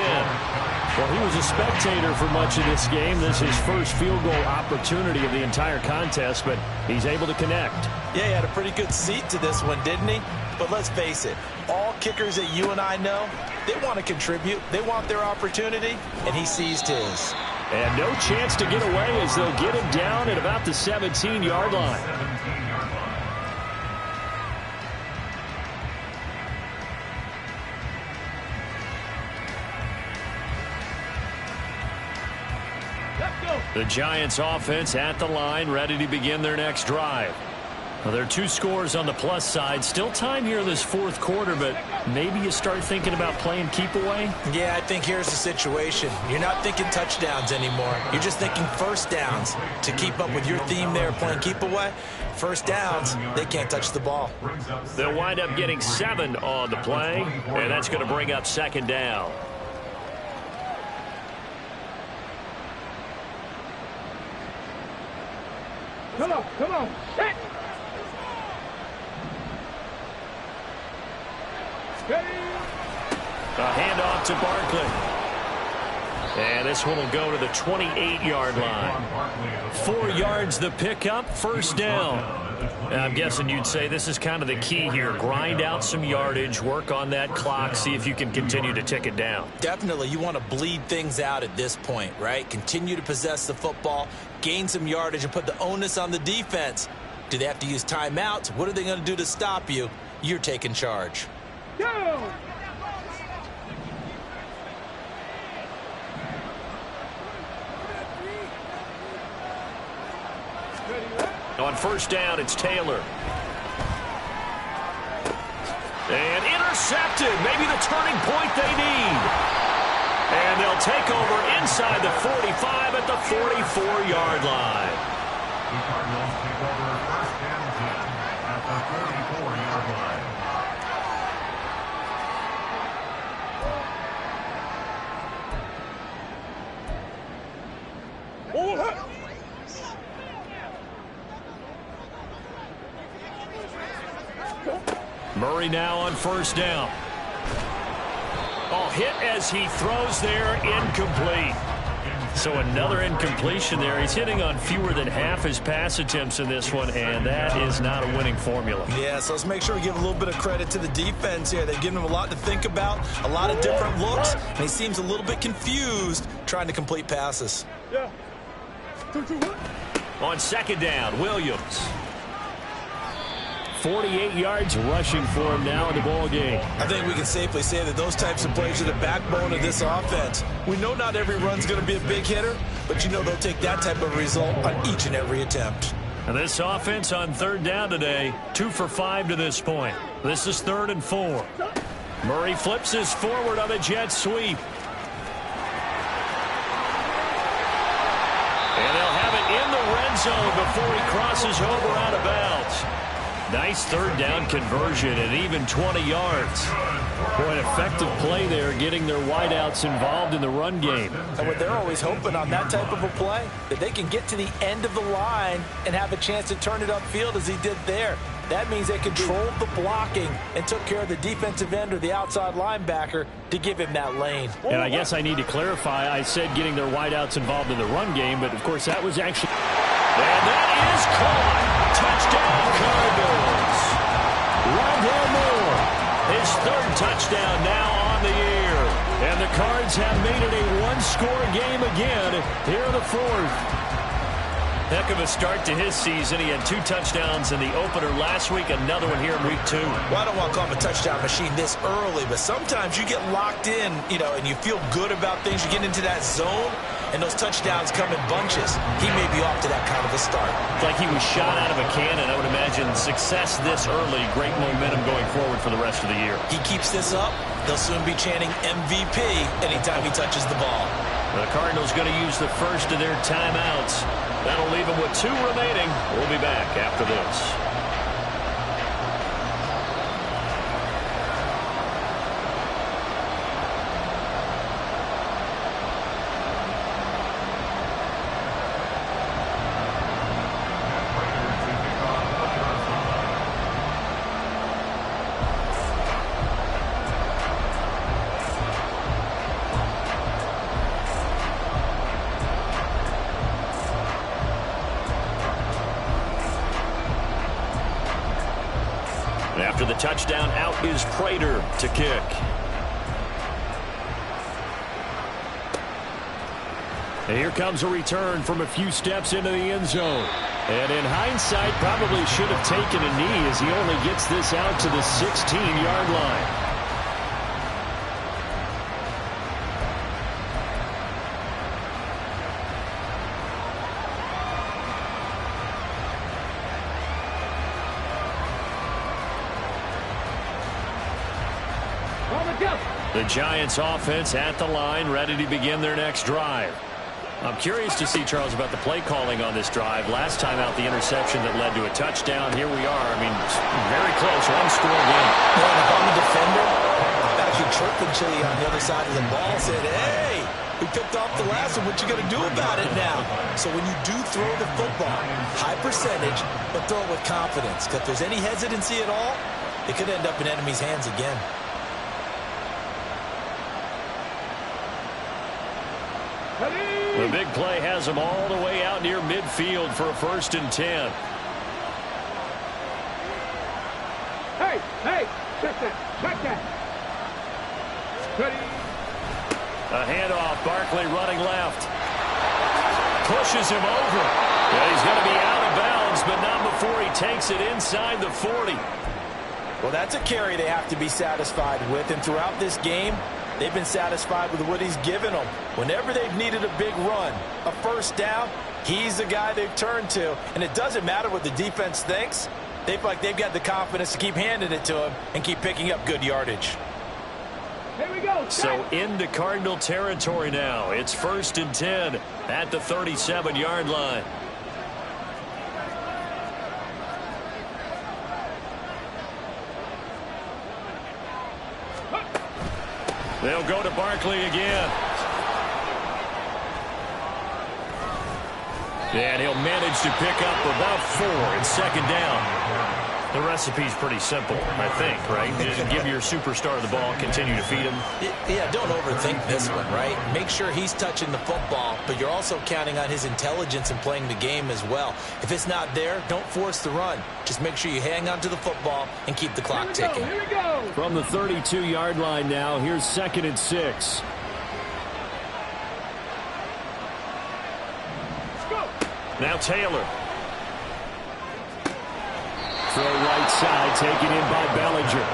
Well, he was a spectator for much of this game. This is his first field goal opportunity of the entire contest, but he's able to connect. Yeah, he had a pretty good seat to this one, didn't he? But let's face it, all kickers that you and I know, they want to contribute. They want their opportunity, and he seized his. And no chance to get away as they'll get him down at about the 17-yard line. The Giants offense at the line, ready to begin their next drive. Well, there are 2 scores on the plus side. Still time here in this fourth quarter, but maybe you start thinking about playing keep away? Yeah, I think here's the situation. You're not thinking touchdowns anymore. You're just thinking first downs. To keep up with your theme there, playing keep away, first downs, they can't touch the ball. They'll wind up getting 7 on the play, and that's going to bring up second down. Come on, set. A handoff to Barkley. And this one will go to the 28-yard line. 4 yards the pickup, first down. I'm guessing you'd say this is kind of the key here. Grind out some yardage, work on that clock, see if you can continue to tick it down. Definitely, you want to bleed things out at this point, right? Continue to possess the football, gain some yardage, and put the onus on the defense. Do they have to use timeouts? What are they going to do to stop you? You're taking charge. Go! On first down, it's Taylor. And intercepted. Maybe the turning point they need. And they'll take over inside the 45 at the 44-yard line. The Cardinals take over first and 10 at the 44-yard line. Murray now on first down. Oh, hit as he throws there, incomplete. So another incompletion there. He's hitting on fewer than half his pass attempts in this one, and that is not a winning formula. Yeah, so let's make sure we give a little bit of credit to the defense here. They've given him a lot to think about, a lot of different looks, and he seems a little bit confused trying to complete passes. Yeah. On second down, Williams. 48 yards rushing for him now in the ball game. I think we can safely say that those types of plays are the backbone of this offense. We know not every run's going to be a big hitter, but you know they'll take that type of result on each and every attempt. And this offense on third down today, 2 for 5 to this point. This is 3rd and 4. Murray flips his forward on a jet sweep. And they'll have it in the red zone before he crosses over out of bounds. Nice third down conversion at even 20 yards. Boy, an effective play there, getting their wideouts involved in the run game. And what they're always hoping on that type of a play, that they can get to the end of the line and have a chance to turn it upfield as he did there. That means they controlled the blocking and took care of the defensive end or the outside linebacker to give him that lane. And I guess I need to clarify, I said getting their wideouts involved in the run game, but of course that was actually... And that is caught. Touchdown, Cardinals. Rondale Moore, his 3rd touchdown now on the year. And the Cards have made it a one-score game again here in the 4th. Heck of a start to his season. He had 2 touchdowns in the opener last week, another one here in week 2. Well, I don't want to call him a touchdown machine this early, but sometimes you get locked in, and you feel good about things. You get into that zone, and those touchdowns come in bunches. He may be off to that kind of a start. Like he was shot out of a cannon. I would imagine success this early, great momentum going forward for the rest of the year. He keeps this up, they'll soon be chanting MVP anytime he touches the ball. The Cardinals going to use the first of their timeouts. That'll leave them with 2 remaining. We'll be back after this. After the touchdown, out is Prater to kick. And here comes a return from a few steps into the end zone. And in hindsight, probably should have taken a knee as he only gets this out to the 16-yard line. The Giants offense at the line, ready to begin their next drive. I'm curious to see, Charles, about the play calling on this drive. Last time out, the interception that led to a touchdown. Here we are. I mean, very close, one-score game. Yeah, if I'm a defender, I've actually chirping Chili on the other side of the ball, said, hey, we picked off the last one. What you going to do about it now? So when you do throw the football, high percentage, but throw it with confidence. Because if there's any hesitancy at all, it could end up in enemy's hands again. The big play has him all the way out near midfield for a 1st and 10. Hey, check that. Ready. A handoff, Barkley running left. Pushes him over. Yeah, he's going to be out of bounds, but not before he takes it inside the 40. Well, that's a carry they have to be satisfied with, and throughout this game, they've been satisfied with what he's given them. Whenever they've needed a big run, a 1st down, he's the guy they've turned to. And it doesn't matter what the defense thinks. They feel like they've got the confidence to keep handing it to him and keep picking up good yardage. Here we go. So into Cardinal territory now. It's 1st and 10 at the 37-yard line. They'll go to Barkley again. And he'll manage to pick up about 4 in 2nd down. The recipe's pretty simple, I think, right? Just give your superstar the ball, continue to feed him. Yeah, don't overthink this one, right? Make sure he's touching the football, but you're also counting on his intelligence in playing the game as well. If it's not there, don't force the run. Just make sure you hang on to the football and keep the clock ticking. Here we go. From the 32-yard line now, here's 2nd and 6. Let's go. Now Taylor. Throw right side, taken in by Bellinger.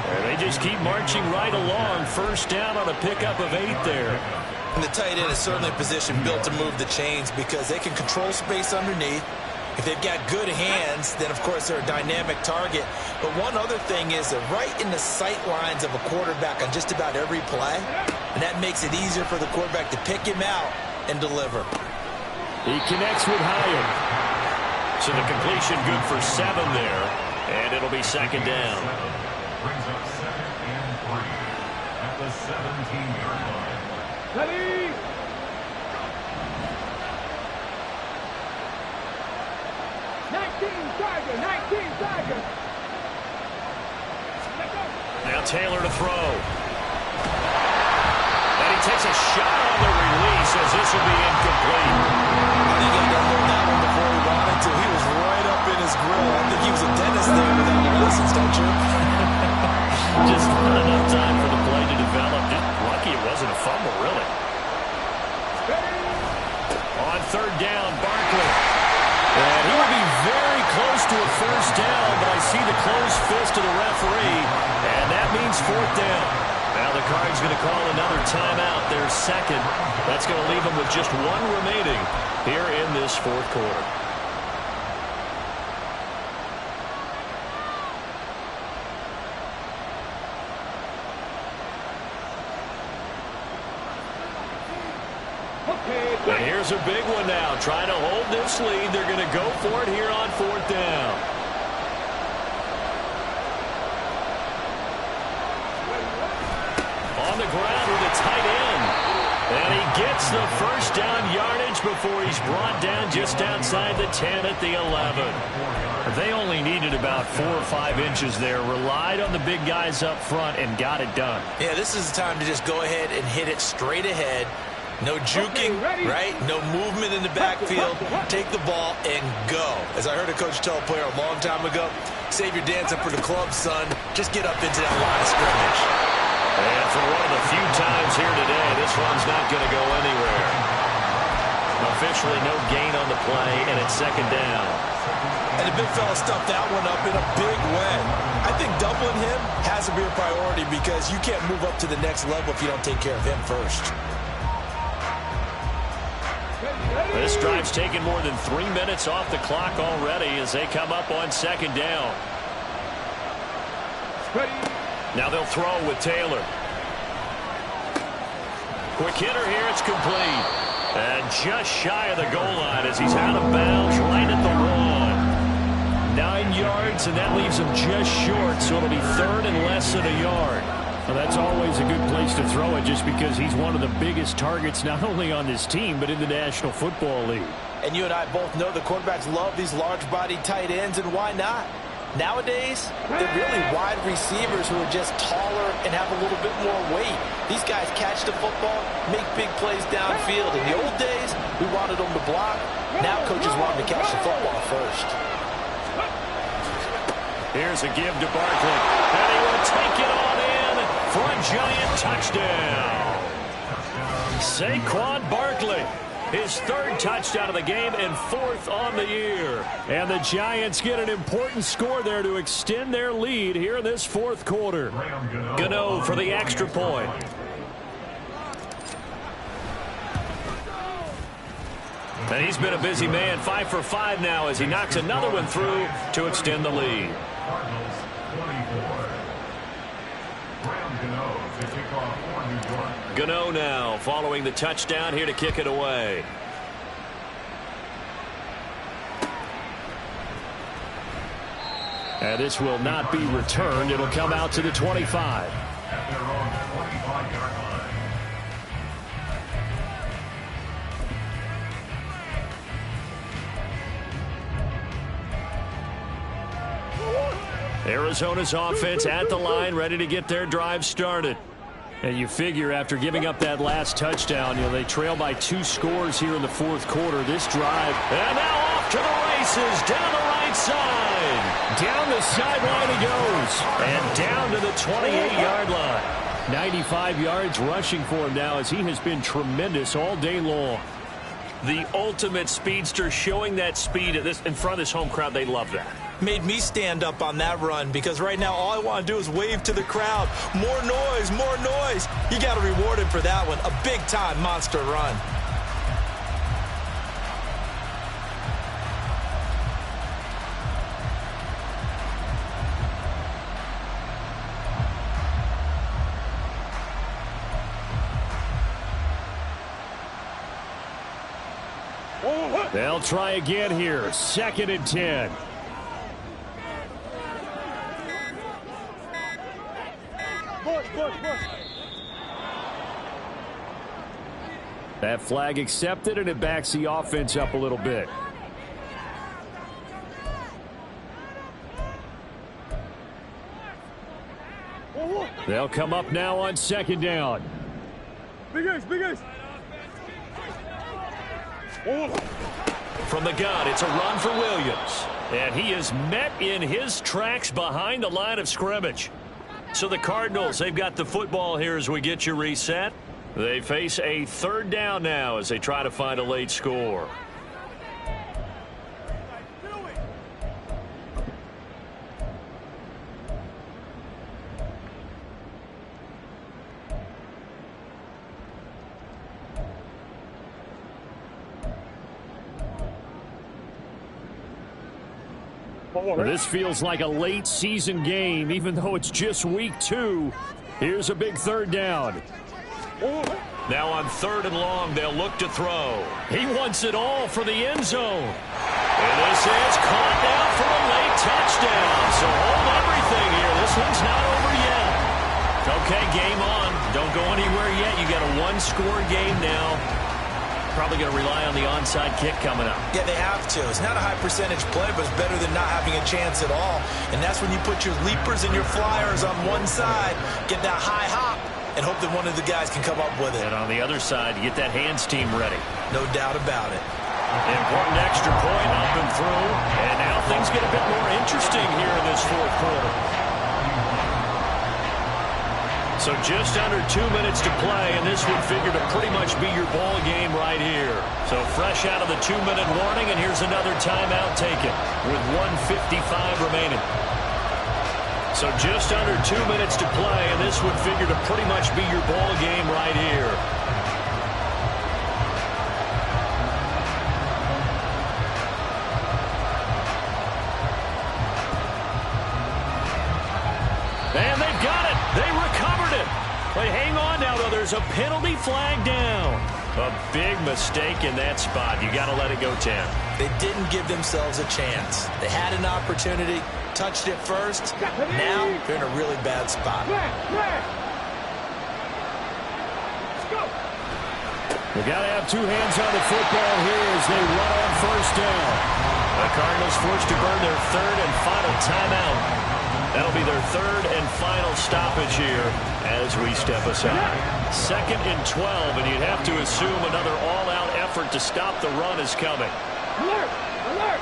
And they just keep marching right along. 1st down on a pickup of 8 there. And the tight end is certainly a position built to move the chains because they can control space underneath. If they've got good hands, then, of course, they're a dynamic target. But one other thing is they're right in the sight lines of a quarterback on just about every play. And that makes it easier for the quarterback to pick him out and deliver. He connects with Hyatt. So the completion good for 7 there. And it'll be 2nd down. Brings up 2nd and 3 at the 17-yard line. Ready. Tiger. Now Taylor to throw. And he takes a shot on the release as this will be incomplete. I think he got that one before he wanted to. He was right up in his grill. I think he was a dentist there without the license, don't you? Just not enough time for the play to develop. Just lucky it wasn't a fumble, really. On 3rd down, Barkley. And he will be very close to a 1st down, but I see the closed fist of the referee, and that means 4th down. Now the Cards going to call another timeout, their 2nd. That's going to leave them with just 1 remaining here in this 4th quarter. And here's a big one now. Trying to hold this lead. They're going to go for it here on 4th down. On the ground with a tight end. And he gets the 1st down yardage before he's brought down just outside the 10 at the 11. They only needed about 4 or 5 inches there. Relied on the big guys up front and got it done. Yeah, this is the time to just go ahead and hit it straight ahead. No juking, right? No movement in the backfield. Take the ball and go. As I heard a coach tell a player a long time ago, save your dancing for the club, son. Just get up into that line of scrimmage. And for one of the few times here today, this one's not going to go anywhere. Officially no gain on the play, and it's second down. And the big fella stuffed that one up in a big way. I think doubling him has to be a priority because you can't move up to the next level if you don't take care of him first. This drive's taken more than 3 minutes off the clock already as they come up on second down. Now they'll throw with Taylor. Quick hitter here, it's complete. And just shy of the goal line as he's out of bounds right at the 1. 9 yards, and that leaves him just short, so it'll be third and less than a yard. Well, that's always a good place to throw it just because he's one of the biggest targets not only on this team but in the National Football League. And you and I both know the quarterbacks love these large-bodied tight ends, and why not? Nowadays, they're really wide receivers who are just taller and have a little bit more weight. These guys catch the football, make big plays downfield. In the old days, we wanted them to block. Now coaches want them to catch the football first. Here's a give to Barkley, and he will take it on in for a Giant touchdown. Saquon Barkley, his third touchdown of the game and fourth on the year. And the Giants get an important score there to extend their lead here in this fourth quarter. Gano for the extra point. And he's been a busy man, 5 for 5 now as he knocks another one through to extend the lead. Cardinals 24. Graham Gano to kick off for New York. Gano now following the touchdown here to kick it away. And this will not be returned. It'll come out to the 25. At their own 25-yard line. Arizona's offense at the line, ready to get their drive started. And you figure after giving up that last touchdown, they trail by 2 scores here in the fourth quarter. This drive, and now off to the races, down the right side. Down the sideline he goes. And down to the 28-yard line. 95 yards rushing for him now as he has been tremendous all day long. The ultimate speedster, showing that speed in front of this home crowd. They love that. Made me stand up on that run because right now all I want to do is wave to the crowd. More noise, more noise. You got to reward him for that one. A big-time monster run. They'll try again here. 2nd and 10. That flag accepted, and it backs the offense up a little bit. They'll come up now on 2nd down. Big ace, big ace. From the gun, it's a run for Williams. And he is met in his tracks behind the line of scrimmage. So the Cardinals, they've got the football here as we get you reset. They face a 3rd down now as they try to find a late score. This feels like a late season game, even though it's just week 2. Here's a big 3rd down. Now on 3rd and long, they'll look to throw. He wants it all for the end zone. And this is caught now for a late touchdown. So hold everything here. This one's not over yet. Okay, game on. Don't go anywhere yet. You got a 1-score game now. Probably going to rely on the onside kick coming up. Yeah, they have to. It's not a high percentage play, but it's better than not having a chance at all. And that's when you put your leapers and your flyers on one side, get that high hop, and hope that one of the guys can come up with it. And on the other side, you get that hands team ready. No doubt about it. Important extra point up and through. And now things get a bit more interesting here in this fourth quarter. So just under 2 minutes to play, and this would figure to pretty much be your ball game right here. So fresh out of the 2-minute warning, and here's another timeout taken with 1:55 remaining. So just under 2 minutes to play, and this would figure to pretty much be your ball game right here. And they've got it. They recovered it. But hang on now, though. There's a penalty flag down. A big mistake in that spot. You got to let it go 10. They didn't give themselves a chance. They had an opportunity, touched it first. Now they're in a really bad spot. They got to have two hands on the football here as they run on first down. The Cardinals forced to burn their third and final timeout. That'll be their third and final stoppage here as we step aside. 2nd and 12, and you'd have to assume another all-out effort to stop the run is coming. Alert! Alert!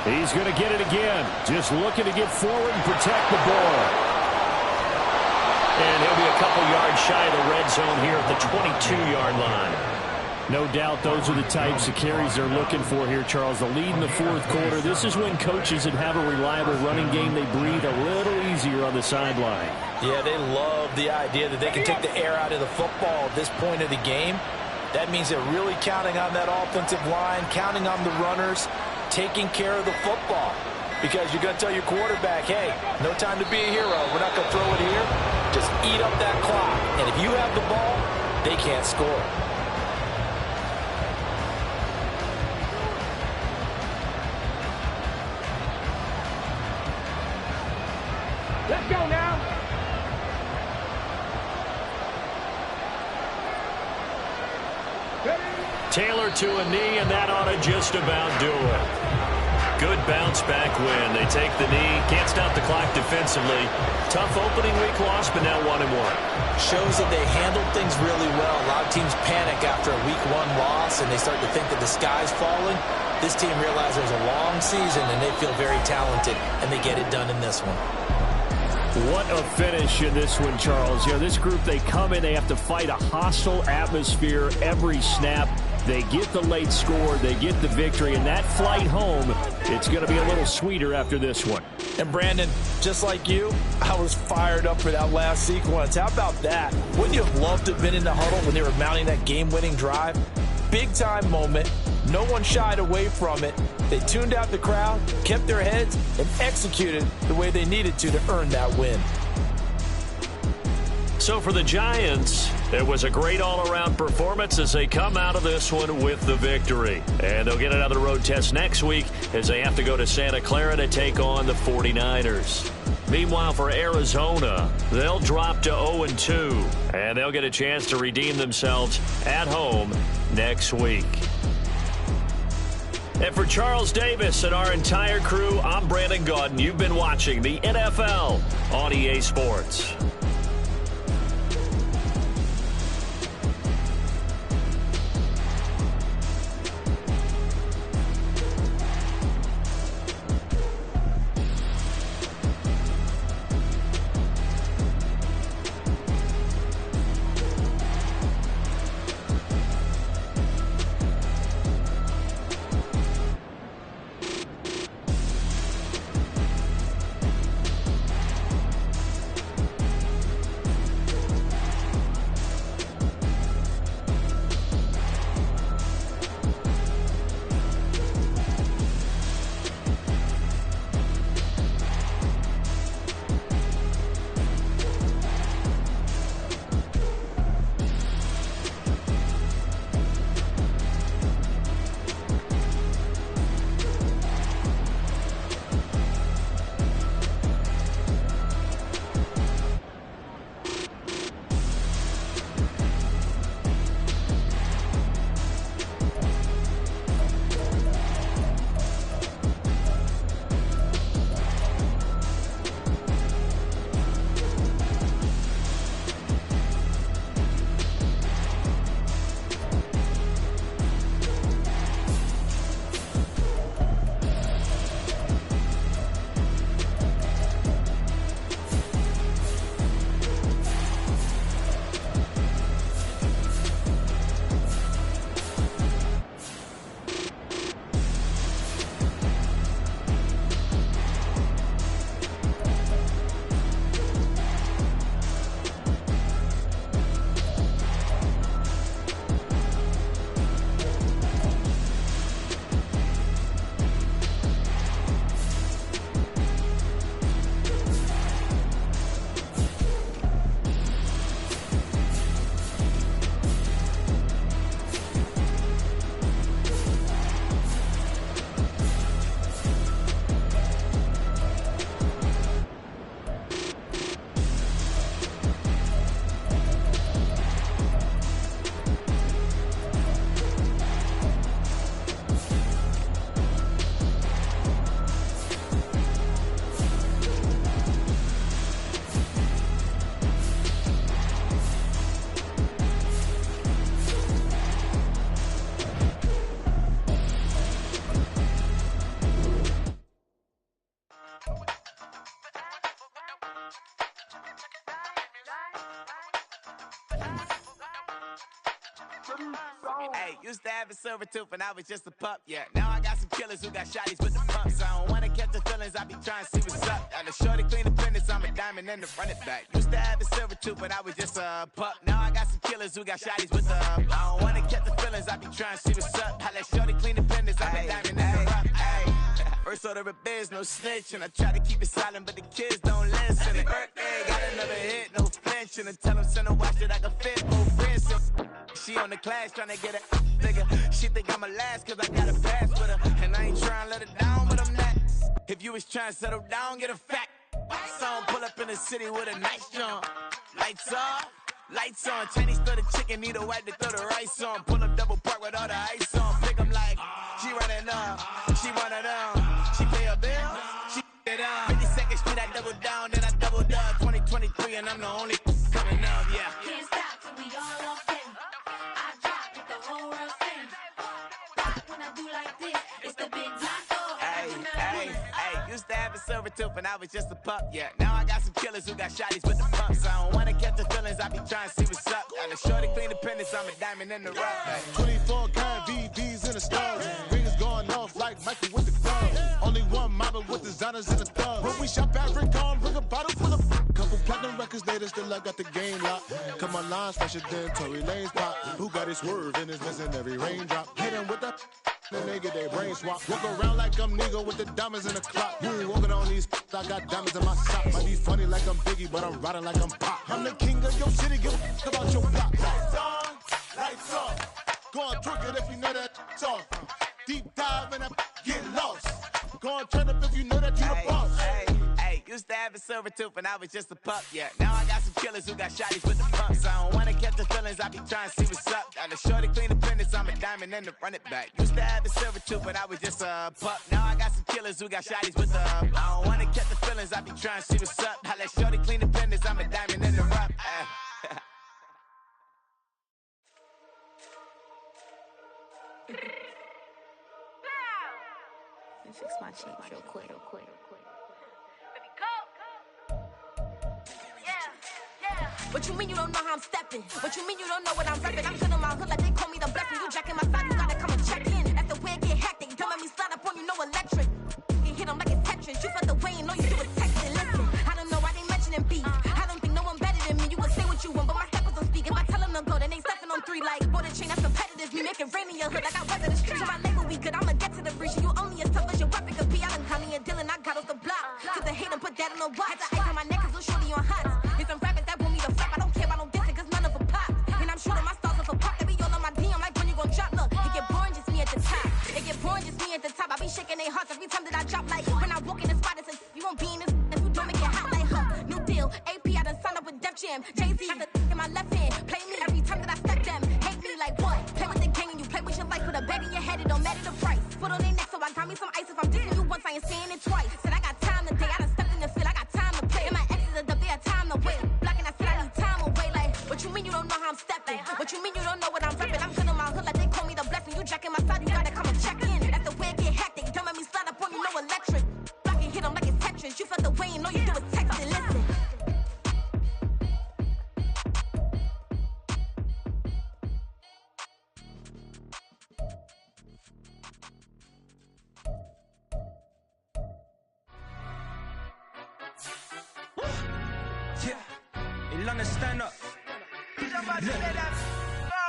He's going to get it again. Just looking to get forward and protect the ball. And he'll be a couple yards shy of the red zone here at the 22-yard line. No doubt those are the types of carries they're looking for here, Charles. The lead in the fourth quarter. This is when coaches that have a reliable running game, they breathe a little easier on the sideline. Yeah, they love the idea that they can take the air out of the football at this point of the game. That means they're really counting on that offensive line, counting on the runners, taking care of the football. Because you're going to tell your quarterback, hey, no time to be a hero. We're not going to throw it here. Just eat up that clock. And if you have the ball, they can't score. Let's go now. Taylor to a knee, and that ought to just about do it. Good bounce-back win. They take the knee. Can't stop the clock defensively. Tough opening week loss, but now 1-1. Shows that they handled things really well. A lot of teams panic after a week 1 loss, and they start to think that the sky's falling. This team realizes there's a long season, and they feel very talented, and they get it done in this one. What a finish in this one, Charles. You know, this group, they come in, they have to fight a hostile atmosphere every snap. They get the late score, they get the victory, and that flight home, it's going to be a little sweeter after this one. And Brandon, just like you, I was fired up for that last sequence. How about that? Wouldn't you have loved to have been in the huddle when they were mounting that game-winning drive? Big-time moment. No one shied away from it. They tuned out the crowd, kept their heads, and executed the way they needed to earn that win. So for the Giants, it was a great all-around performance as they come out of this one with the victory. And they'll get another road test next week as they have to go to Santa Clara to take on the 49ers. Meanwhile, for Arizona, they'll drop to 0-2, and they'll get a chance to redeem themselves at home next week. And for Charles Davis and our entire crew, I'm Brandon Gaudin. You've been watching the NFL on EA Sports. Hey, used to have a silver tooth when I was just a pup, yeah. Now I got some killers who got shotties with the pumps. I don't wanna catch the feelings, I be trying to see what's up. Got a shorty clean the fitness, I'm a diamond and to run it back. Used to have a silver tooth when I was just a pup. Now I got some killers who got shotties with the I don't wanna catch the feelings, I be trying to see what's up. I let shorty clean the fitness, I'm a diamond and to run it back. First order of biz, no snitch, and I try to keep it silent, but the kids don't listen. And birthday, got another hit, no flinch, and I tell them send a watch that I can fit more friends. She on the class trying to get a nigga. She think I'm a last cause I got a pass with her. And I ain't trying to let her down, but I'm not. If you was trying to settle down, get a fact. Song pull up in the city with a nice jump. Lights off, lights on. Chinese throw the chicken, need a wipe to throw the rice on. Pull up double park with all the ice on. Pick 'em like, she running up, she running down. She pay a bill, she it up. 52nd Street, I double down, then I doubled up. 2023 and I'm the only coming up, yeah. Can't stop till we all lost in. I drop with the whole world sing. When I do like this, it's the big taco. Hey, used to have a silver tooth when I was just a pup, yeah. Now I got some killers who got shotties with the pumps. I don't wanna catch the feelings, I be trying to see what's up. Got a shorty clean the pennies, I'm a diamond in the rough. 24 karat VDs in the stars. Rings going off like Michael with the club. Only one mobbing with designers in the thug. When we shop at Rincon, bring a bottle full of couple platinum records later, still I got the game locked. Cut my lines fresher than Tory Lane's pop. Who got his swerve and is missing every raindrop. Hit him with the then they get their brain swap. Walk around like I'm nigga with the diamonds in the clock. You ain't walking on these I got diamonds in my sock. Might be funny like I'm Biggie, but I'm riding like I'm Pop. I'm the king of your city, give a f about your block. Lights on, lights off. Go on, twerk it if you know that off. Deep dive and get lost. Go on, turn up if you know that you the boss. Hey, used to have a silver tooth when I was just a pup, yeah. Now I got some killers who got shotties with the pumps. I don't wanna catch the feelings, I be trying to see what's up. Got a shorty clean the fitness, I'm a diamond and to run it back. Used to have a silver tooth when I was just a pup. Now I got some killers who got shotties with the I don't wanna catch the feelings, I be trying to see what's up. I let shorty clean the fitness, I'm a diamond and to run Let me fix my cheeks real quick. What you mean you don't know how I'm stepping? What you mean you don't know what I'm repping? I'm good on my hood like they call me the blessing. You jacking my side, you gotta come and check in. That's the way it get hectic. Don't let me slide up on you, no electric. You hit them like it's Tetris. You felt the way and all you do is text and listen. I don't know why they mentioning beef. I don't think no one better than me. You would say what you want, but my steppers don't speak. If I tell them to go, then they stepping on 3 like border chain. That's competitive. Me make it rain in your hood like I weather the street. So my label we good. I'ma get to the breach. You only as tough as your weapon could be. I done Connie and Dylan. I got off the block. Cause they hate them, put that on the watch. Had the ice on my neck cause little shorty on hot. It's some rappers that want me to flap. I don't care about no dissing cause none of them pop. And I'm shooting my stars off a pop. They be all on my DM like when you gon' drop. Look, it get boring just me at the top. It get boring just me at the top. I be shaking their hearts every time that I drop. Like when I walk in the spot, it says you won't be in this. If you don't make it hot like her. New deal, AP, I done signed up with Def Jam. Jay-Z got the in my left hand. Play me every time that I step them. Hate me like what? Play with the gang and you play with your life. With a bag in your head, it don't matter the price. Put on their neck, so I got me some ice. If I'm dissing you once, I ain't saying it twice. Said I got time today, I done stepped in the field, I got time to play. And my exes are up, they had time to wait. Blocking, I said I need time away. Like, what you mean you don't know how I'm stepping? What you mean you don't know what I'm repping? I'm good on my hood like they call me the blessing. You jacking my side, you gotta come and check in. That's the way it get hectic. Don't let me slide up on you, no electric. Blocking, hit them like it's Tetris. You felt the way and all you do is text and listen. London, stand up.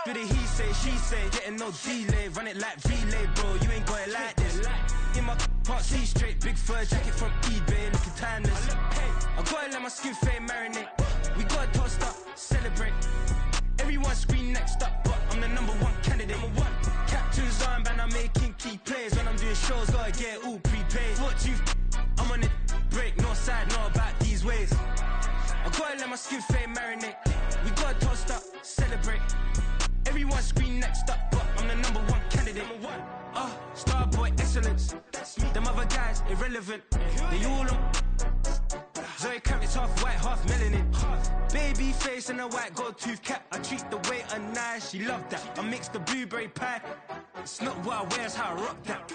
Do the he say, she say, getting no delay. Run it like relay, bro. You ain't got it like this. In my part, see straight, big fur jacket from eBay, looking timeless. I gotta let my skin fade marinate. We gotta toast up, celebrate. Everyone scream next up, but I'm the #1 candidate. Captain's armband, I'm making key plays. When I'm doing shows, gotta get it all prepaid. What you I'm on it, break, no side, know about these ways. I gotta let my skin fade marinate. We gotta toast up, celebrate. Everyone scream next up, but I'm the #1 candidate. Starboy excellence. Them other guys irrelevant. They all on. Zoe Kravitz half white, half melanin. Baby face and a white gold tooth cap. I treat the waiter nice, she love that. I mix the blueberry pie. It's not what I wear, it's how I rock that.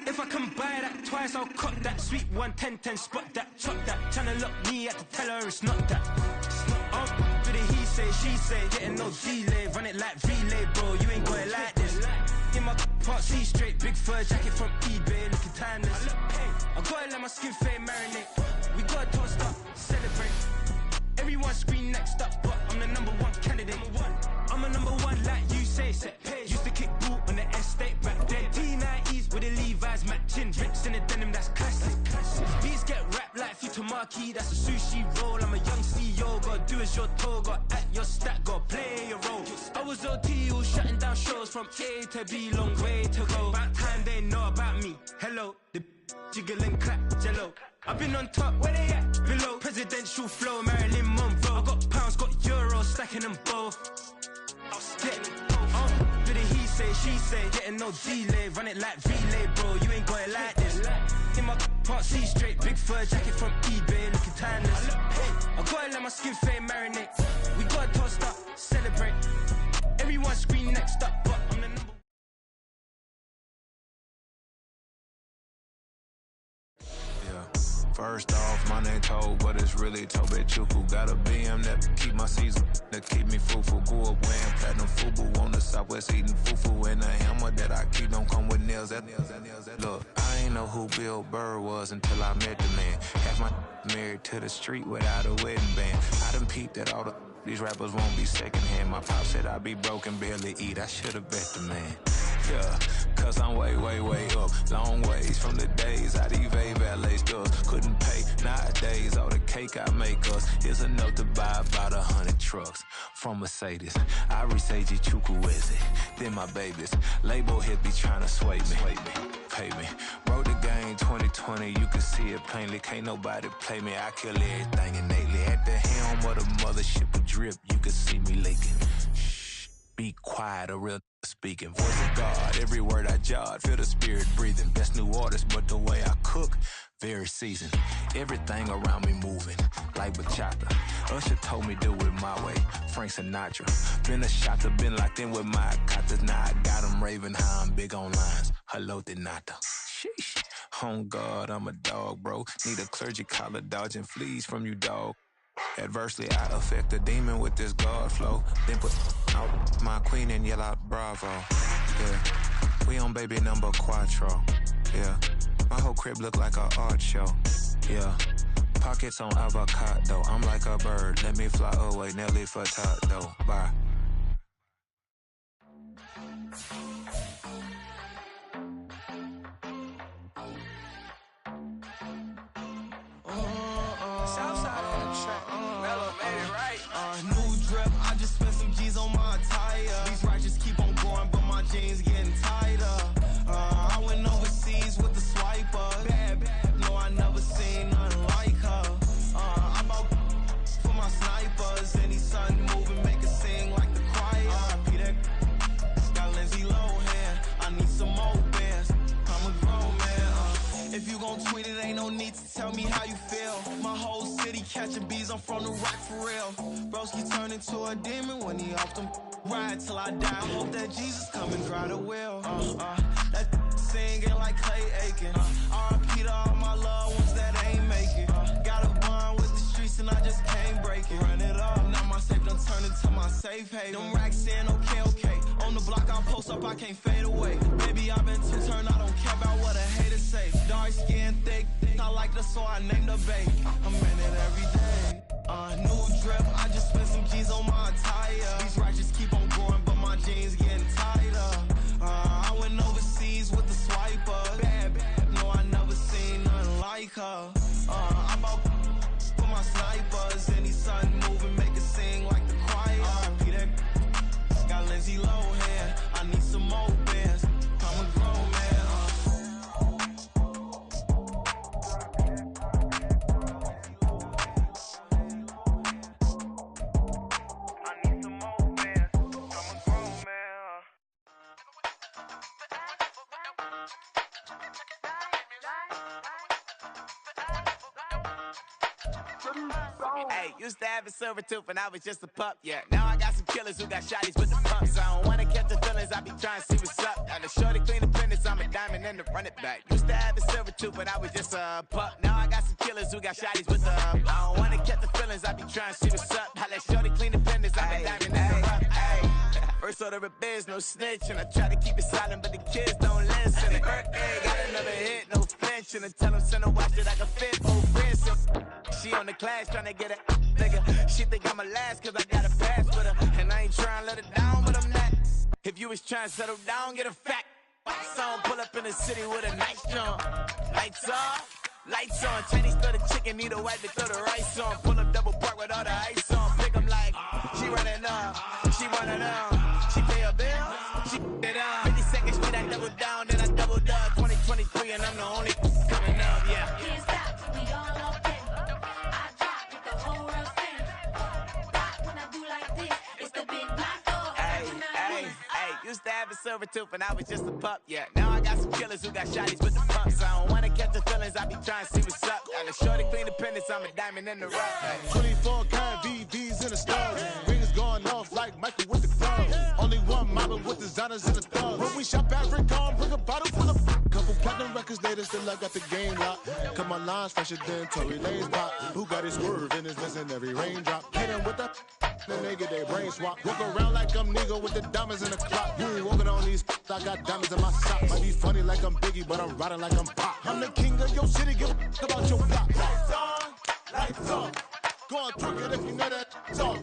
If I can buy that twice, I'll cut that. Sweet 110, spot that, chop that. Tryna lock me at the teller, it's not that. Do the he say, she say, getting no delay, run it like relay, bro, you ain't got it like this. In my part C straight, big fur jacket from eBay, looking timeless. I gotta let my skin fade marinate. We gotta toast up, celebrate. Everyone scream next up, but I'm the #1 candidate. I'm a #1 like you say. Used to kick boot on the estate back then. T90s with the Levi's matching. Rips in the denim, that's classic. Beats get wrapped like Futamaki, that's a sushi roll. I'm a young CEO, gotta do as you're told. Gotta act your stat, gotta play your role. I was OT, all shutting down shows from A to B, long way to go. About time they know about me. Hello, the jiggle and clap, jello. I've been on top, where they at? Below. Presidential flow, Marilyn Monroe. I got pounds, got euros, stacking them both. Bit of he say, she say, getting no delay, run it like relay, bro, you ain't got it like this. In my part C straight, big fur jacket from eBay, looking timeless. I gotta let my skin fade marinate. We gotta toast up, celebrate. Everyone scream next up, but I'm the #1. First off, my name Toad, but it's really Tobe Chuku. Got a BM that keep my season, that keep me fruitful. Grew up wearing platinum FUBU on the Southwest eating fufu. And the hammer that I keep don't come with nails. Look, I ain't know who Bill Burr was until I met the man. Half my married to the street without a wedding band. I done peeped that all these rappers won't be secondhand. My pop said I'd be broke and barely eat. I should've bet the man. Yeah, cause I'm way, way, way up. Long ways from the days I eBay valet stores. Couldn't pay nowadays. All the cake I make us is enough to buy about 100 trucks. From Mercedes, I Seiji Chukwueze. Then my babies, label hit be trying to sway me. Pay me. Wrote the game 2020, you can see it plainly. Can't nobody play me. I kill everything innately. At the helm of the mothership of drip, you can see me leaking. Shh, be quiet, a real speaking. Voice of God, every word I jot, feel the spirit breathing. Best new artist, but the way I cook, very seasoned. Everything around me moving, like bachata. Usher told me do it my way, Frank Sinatra. Been a shotter, been locked in with my katas. Now I got them raving how I'm big on lines. Hello, Denata. Sheesh. On God, I'm a dog, bro. Need a clergy collar, dodging fleas from you, dog. Adversely, I affect the demon with this God flow. Then put out my queen and yell out bravo. Yeah, we on baby number quattro. Yeah, my whole crib look like a art show. Yeah, pockets on avocado. I'm like a bird, let me fly away. Nelly Furtado. Bye. Jeans getting tighter. I went overseas with the swiper. Bad, no, I never seen nothing like her. I bought for my snipers. Any sun moving, make it sing like the choir. Peter got Lindsay Lohan. I need some more bands. I'm a grown man. If you gon' tweet it, ain't no need to tell me how you feel. My whole city catching bees, I'm from the rock for real. Broski turned into a demon when he off them. Ride till I die, hope that Jesus come and dry the wheel. That singing like Clay Aiken. R.I.P. to all my loved ones that ain't make it. Got a bond with the streets and I just can't break it. Run it up, now my safe done turned into my safe haven. Them racks in, okay. On the block I post up, I can't fade away. Baby, I've been too turned, I don't care about what a hater say. Dark skin, thick, I like the so I named the babe. I'm in it every day. New drip, I just spent some G's on my attire. These righteous keep on growing, but my jeans getting tighter. I went overseas with the swiper. Bad, no, I never seen nothing like her. I bought for my snipers. Any sun moving, make it sing like the choir. Peter got Lindsay Lohan. I need some more bands. I'm a grown man. Hey, used to have a silver tooth and I was just a pup, yeah. Now I got some killers who got shotties with the pumps. I don't wanna catch the feelings, I be trying to see what's up. Now the shorty clean the fitness, I'm a diamond and the run it back. Used to have a silver tooth but I was just a pup. Now I got some killers who got shotties with the I don't wanna catch the feelings, I be trying to see what's up. How that shorty clean the fitness, I'm a sort of a biz, no snitch. And I try to keep it silent, but the kids don't listen. The birthday got another hit, no flinch. And I tell them, send her watch that I can fit, oh, Prince. She on the class trying to get a nigga. She think I'm a last cause I got a pass with her. And I ain't trying to let her down, but I'm not. If you was trying to settle down, get a fact. Song, pull up in the city with a nice jump. Lights off, lights on. Chinese throw the chicken, need a wipe to throw the rice on. Pull up double park with all the ice on. Pick 'em like, she running up, she running up. She pay her bills, she it up. 52nd Street, I double down, then I doubled up. 2023, and I'm the only coming up, yeah. Can't stop till we all up in. I drop with the whole world spin. Rock when I do like this, it's the big black door. Hey, used to have a silver tooth and I was just a pup, yeah. Now I got some killers who got shotties with the pumps. I don't wanna catch the feelings, I be trying to see what's up. Got a shorty clean the pendants, I'm a diamond in the rough. Hey. 24 karat VVs in the stars. Rings going off like Michael with the club. Only one model with designers in the thug. When we shop at Rincon, bring a bottle full of couple platinum records later, still I got the game locked. Cut my lines fresher than Tory Lane's pop. Who got his swerve and is missing every raindrop. Hit him with that, then they get their brain swap. Walk around like I'm nigga with the diamonds in the clock. You ain't walking on these, I got diamonds in my socks. Might be funny like I'm Biggie, but I'm riding like I'm Pop. I'm the king of your city, give a about your block. Lights on, lights off. Go on, twerk it if you know that off.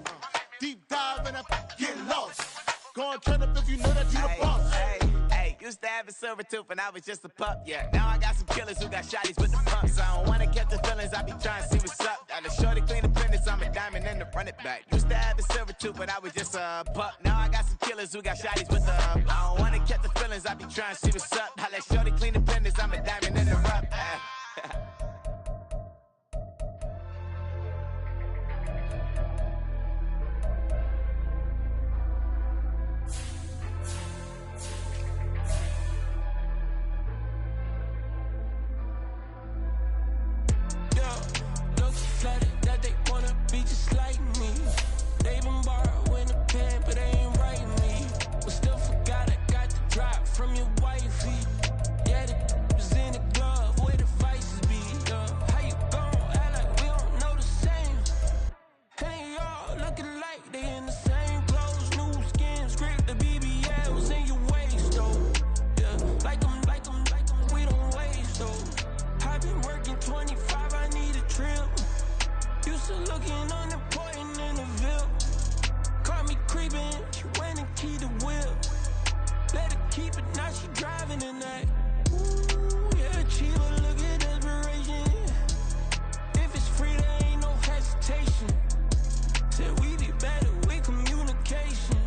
Deep dive and get lost. Go on, turn up if you know that you the boss. Hey, used to have a silver tooth and I was just a pup, yeah. Now I got some killers who got shotties with the pumps. I don't wanna catch the feelings, I be trying to see what's up. Got a shorty clean the pendants, I'm a diamond in the run it back. Used to have a silver tooth, but I was just a pup. Now I got some killers who got shotties with the I don't wanna catch the feelings, I be trying to see what's up. I let shorty clean the pendants, I'm a diamond in the rough. That they wanna be just like me. They been borrowing a pen, but they ain't writing me. But still forgot I got the drop from your wifey. Yeah, the was in the glove, where the vices be. How you gon' act like we don't know the same? Hey, y'all looking like they in the same clothes, new skin, script, the BBL was in your waist, though. Yeah, like them, we don't waste, though. I've been working 25, I need a trip. Used to looking unimportant in the Ville. Caught me creeping, she went and keyed the whip. Let her keep it, now she driving in that. Ooh, yeah, Chiva, look at desperation. If it's free, there ain't no hesitation. Said we be better with communication.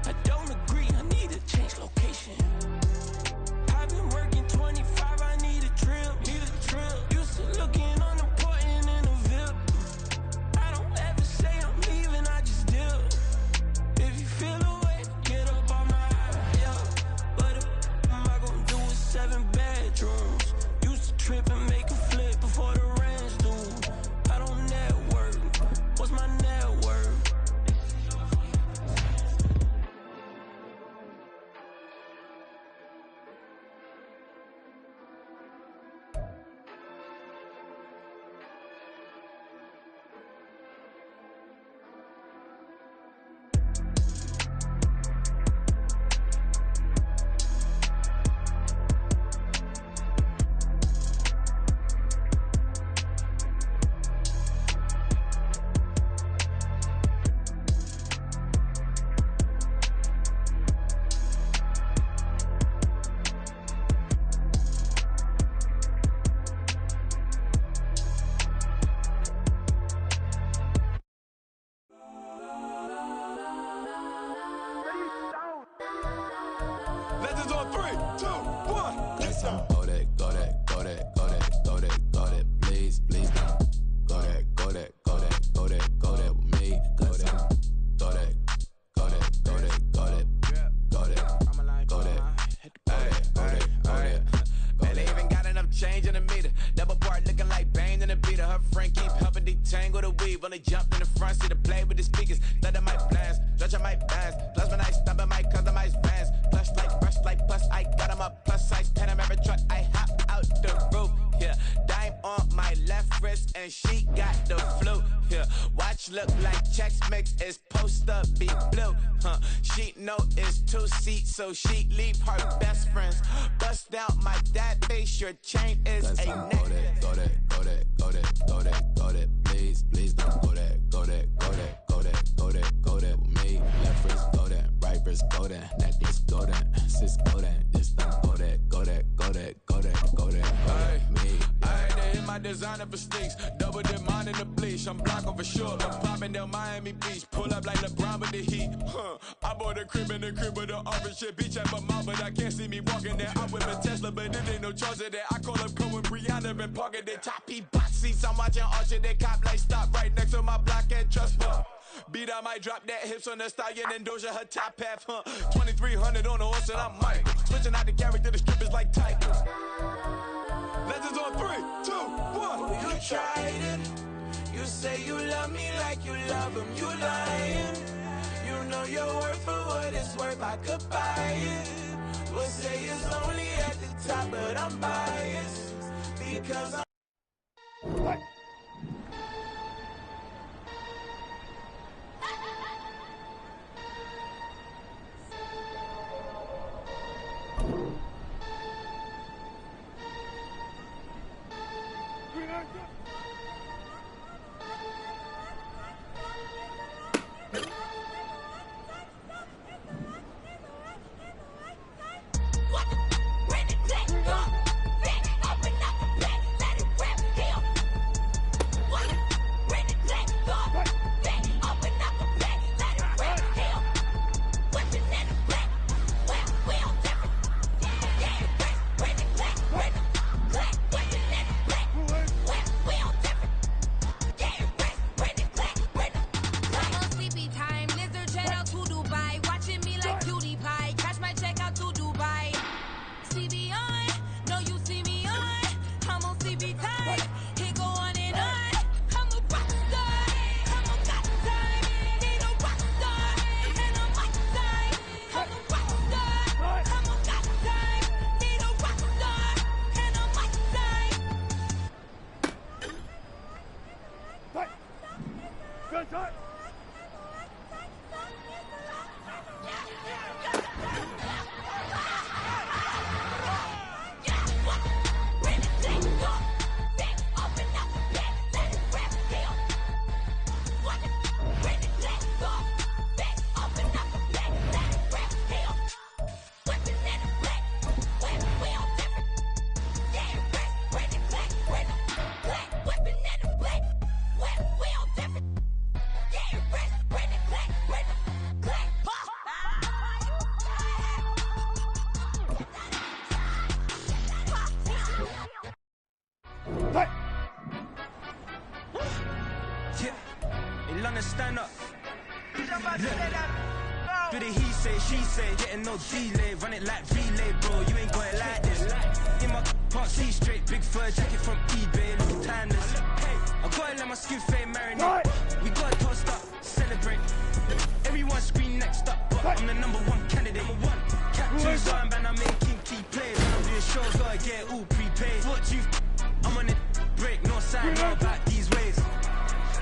I don't agree, I need to change location. I've been working 25, I need a trip. Used to looking unimportant in the Ville. I don't ever say I'm leaving, I just deal. If you feel away, get up on my yeah. But am I gonna do with 7 bedrooms? Used to trip and make a flip before the rent's due. I don't network. What's my net worth? Legends on 3, 2, 1. Let's go. Go that, go that, go that, go that, go that, go that, please, please now. Go that, go that, go that, go that, go that with me. Go that, go that, go that, go that, go that, go that, go that, go that. Man, they even got enough change in the meter. Double part looking like Bane in the beater. Her friend keep helping detangle the weave. Only jumped in the front seat to play with the speakers. Thought I might blast, judge I might dance. Plus when I stumble, my customized bands. Plush like brush like plus, I got them up plus size. Pen them every truck, I hop out the roof. Yeah, dime on my left wrist and she got the flu. Yeah, watch look like checks mix is post up be blue. she know it's 2 seats, so she leave her best friends. Bust out my dad face, your chain is a necklace. Go that, please don't go that with me. Left wrist go that, right wrist go that, necklace go that, sis go that, this thing go that. Me. They hit my designer for sticks, double the mine in the bleach. I'm blocking for sure. I'm popping down Miami Beach, pull up like LeBron with the heat. I bought a crib in the crib with the orange shit. Beach at my mouth, but I can't see me walking there. I whip a Tesla, but it ain't no charge of that. I call up Cohen, Brianna, and parking the choppy box seats. I'm watching Archer, they cop like stop right next to my block at Trust Fund. Beat, I might drop that hips on the stallion and Doja her top half, 2300 on the horse and I'm Mike. Switching out the character, the strippers like Tigers. Legends on 3, 2, 1. You tried it. You say you love me like you love him. You lying. You know your worth for what it's worth. I could buy it. We'll say it's only at the top, but I'm biased because I'm. What? Stand up. Do the he say, she say, getting no delay, run it like relay, bro. You ain't going like this. In my part C straight, big fur jacket from eBay, looking timeless. I gotta let my skin fade marinate. We gotta toast up, celebrate. Everyone scream next up, but I'm the #1 candidate. Captures on, man, I'm making key plays. When I'm doing shows, gotta get all prepaid. What you? I'm on it, break, no sign, no about these ways.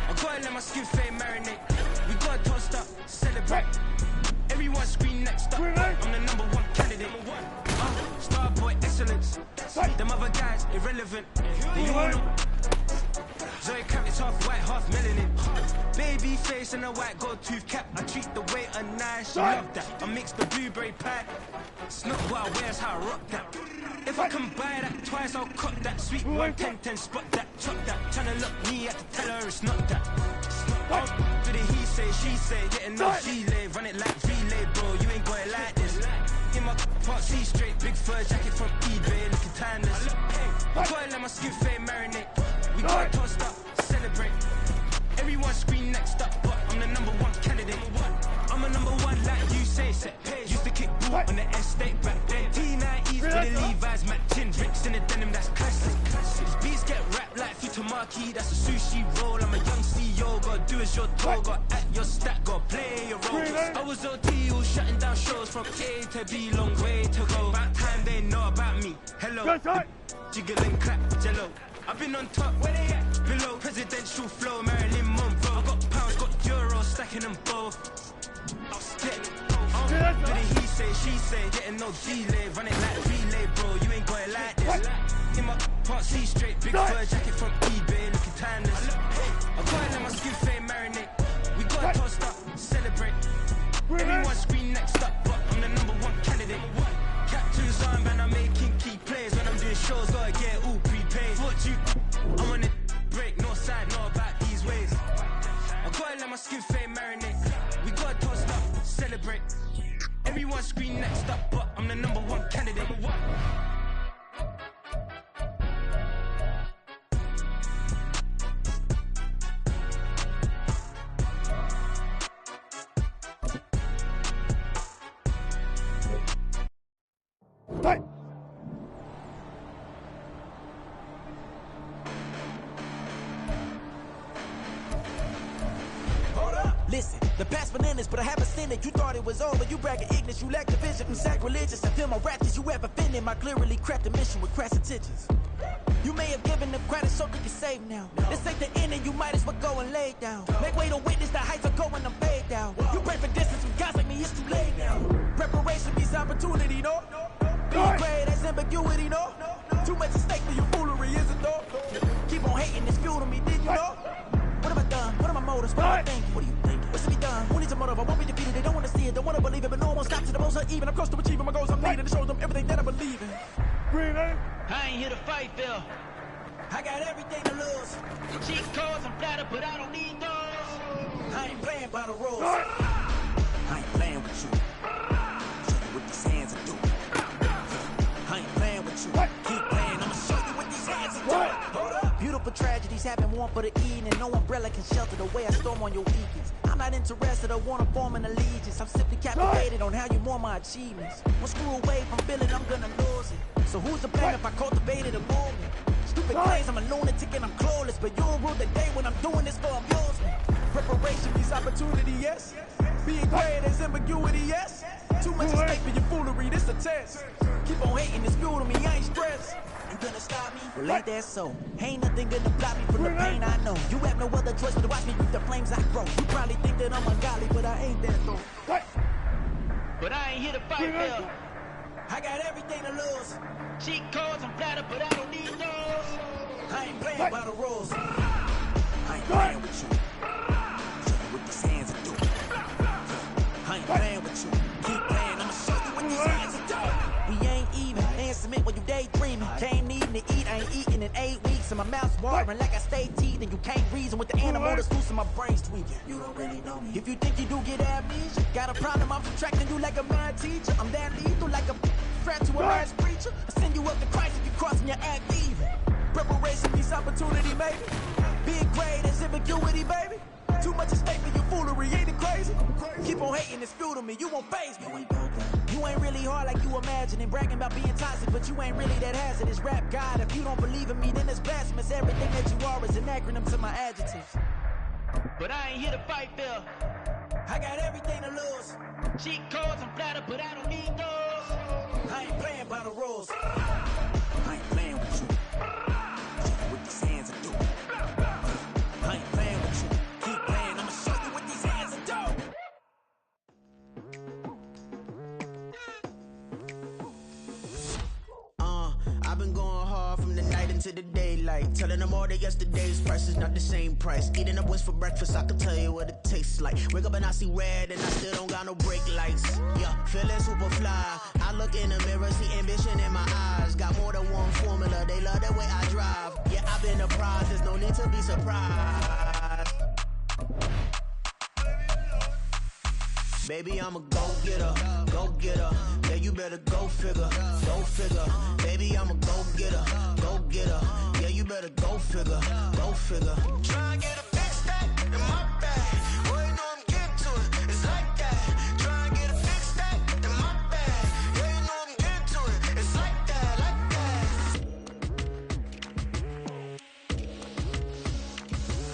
I gotta let my skin fade marinate. We gotta toast up, celebrate. Everyone scream next up. I'm the #1 candidate. Star boy excellence. Them other guys irrelevant. They all know. Zoe Kravitz half white, half melanin. Baby face and a white gold tooth cap. I treat the waiter nice. She love that. I mix the blueberry pie. It's not what I wear, it's how I rock that. If I can buy that twice, I'll cut that. Sweet 110, spot that, chop that. Tryna look me at the tell her it's not that. Do the he say, she say, getting no gilet, run it like relay, bro. You ain't going like this. In my part C straight, big fur jacket from eBay, looking timeless. I gotta let my skin fade marinate. We gotta toast up, celebrate. Everyone scream next up, but I'm the #1 candidate. I'm a #1 like you say. Used to kick ball on the estate back then. T90s with the Levi's matching. Ricks in the denim, that's classic. These beats get wrapped like Futamaki, that's a sushi roll. I'm a young CEO, gotta do as you're told. Gotta act your stat, gotta play your role. I was OT, all shutting down shows from A to B, long way to go. About time they know about me. Hello, jiggle and clap, jello. I've been on top, where they at? Below, presidential flow, Marilyn Monroe. I got pounds, got euros, stacking them both. I'll step. she say, getting no delay. Run it like relay, bro, you ain't got it like this. In my can't see straight, big fur jacket from eBay, looking timeless. I gotta let my skin fade marinate. We gotta toast up, celebrate. Everyone scream next up, but I'm the #1 candidate. Captain's arm and I'm making key plays. When I'm doing shows, gotta get all prepaid. What you, I'm on it, break, no side, no about these ways. I gotta let my skin fade marinate. We gotta toast up, celebrate. Everyone scream next up, but I'm the #1 candidate. Listen, the past bananas, but I haven't seen it. You thought it was over, you bragging ignorance, you lack the vision. I'm sacrilegious, I feel my wrath as you ever offended. My clearly crafted mission with crass intentions. You may have given them credit so they can save now. This ain't the end and you might as well go and lay down. Make way to witness the heights are going to fade down. You pray for distance with guys like me, it's too late now. Preparation means opportunity, no? Being great, that's ambiguity, no? Too much at stake for your foolery, is it though? Keep on hating, it's fuel to me, did you know? What have I done? What are my motives? What am I thinking? What do you think? What's to be done? Who needs a motive? I won't be defeated. They don't want to see it. Don't want to believe it. But no one stops to the most uneven. I'm close to achieving my goals. I'm leading to show them everything that I believe in. Green, eh? I ain't here to fight, Phil. I got everything to lose. Cheat codes, I'm flattered, but I don't need those. I ain't playing by the rules. I ain't playing with you. Show you what these hands are doing. I ain't playing with you. Keep playing. I'ma show you what these hands are doing. Hold up. Beautiful tragedies happen, one for the evening. No umbrella can shelter the way I storm on your weekends. I'm not interested, I wanna form an allegiance. I'm simply captivated on how you mourn my achievements. One screw away from feeling I'm gonna lose it. So who's to blame if I cultivated a movement? Stupid claims I'm a lunatic and I'm clueless, but you'll rule the day when I'm doing this for amusement. Preparation means opportunity, yes. Being great is ambiguity, yes. Too much at stake for your foolery, this a test. Keep on hating, it's fuel to me, I ain't stressed. You gonna stop me? Well, ain't that so? Ain't nothing gonna block me from the pain I know. You have no other choice but to watch me reap the flames I grow. You probably think that I'm ungodly, but I ain't that though. But I ain't here to fight, Phil. I got everything to lose. Cheat codes, I'm flattered, but I don't need those. I ain't playing by the rules. I ain't playing with you. Show you what these hands are doing. I ain't playing with you. Keep playing, I'ma show you what these hands are doing. We ain't even. They ain't submit when you daydreaming. Came needing to eat, I ain't eating in 8 weeks. And my mouth's watering like I stay teeth. And you can't reason with the animal that's loose and my brain's tweaking. You don't really know me. If you think you do get amnesia, got a problem, I'm subtracting you like a mad teacher. I'm that lethal like a threat to a mass preacher. I send you up to Christ if you crossing your act even. Preparation means opportunity, baby. Being great is ambiguity, baby. Too much at stake for your foolery, ain't it crazy? Keep on hating, it's fuel to me, you won't faze me. You ain't really hard like you imagine and bragging about being toxic, but you ain't really that hazardous. Rap God, if you don't believe in me, then it's blasphemous. Everything that you are is an acronym to my adjectives. But I ain't here to fight, Phil. I got everything to lose. Cheat codes, I'm flattered, but I don't need those. I ain't playing by the rules. I ain't playing with you. Show you what these hands are doing. I ain't playing with you. Keep playing, I'ma show you what these hands are doing. I've been going hard from the night into the daylight, telling them all that yesterday's price is not the same price. Eating up West for breakfast, I can tell you what it tastes like. Wake up and I see red and I still don't got no brake lights. Yeah, feeling super fly. I look in the mirror, see ambition in my eyes. Got more than one formula, they love the way I drive. Yeah, I've been a prize, there's no need to be surprised. Baby, I'm a go-getter, go-getter. Yeah, you better go figure, go figure. Baby, I'm a go-getter, go-getter. Yeah, you better go figure, go figure. Try and get a big stack in my bag. Boy, you know I'm getting to it, it's like that. Try and get a big stack in my bag. Yeah, you know I'm getting to it, it's like that, like that.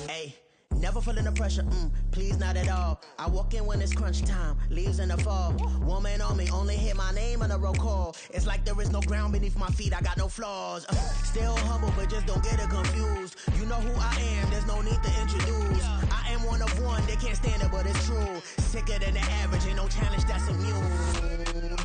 Hey, never feeling the pressure, please not at all. I walk in when it's crunch time, leaves in the fall. Woman on me, only hit my name on a roll call. It's like there is no ground beneath my feet, I got no flaws. Still humble, but just don't get it confused. You know who I am, there's no need to introduce. I am one of one, they can't stand it, but it's true. Sicker than the average, ain't no challenge that's immune.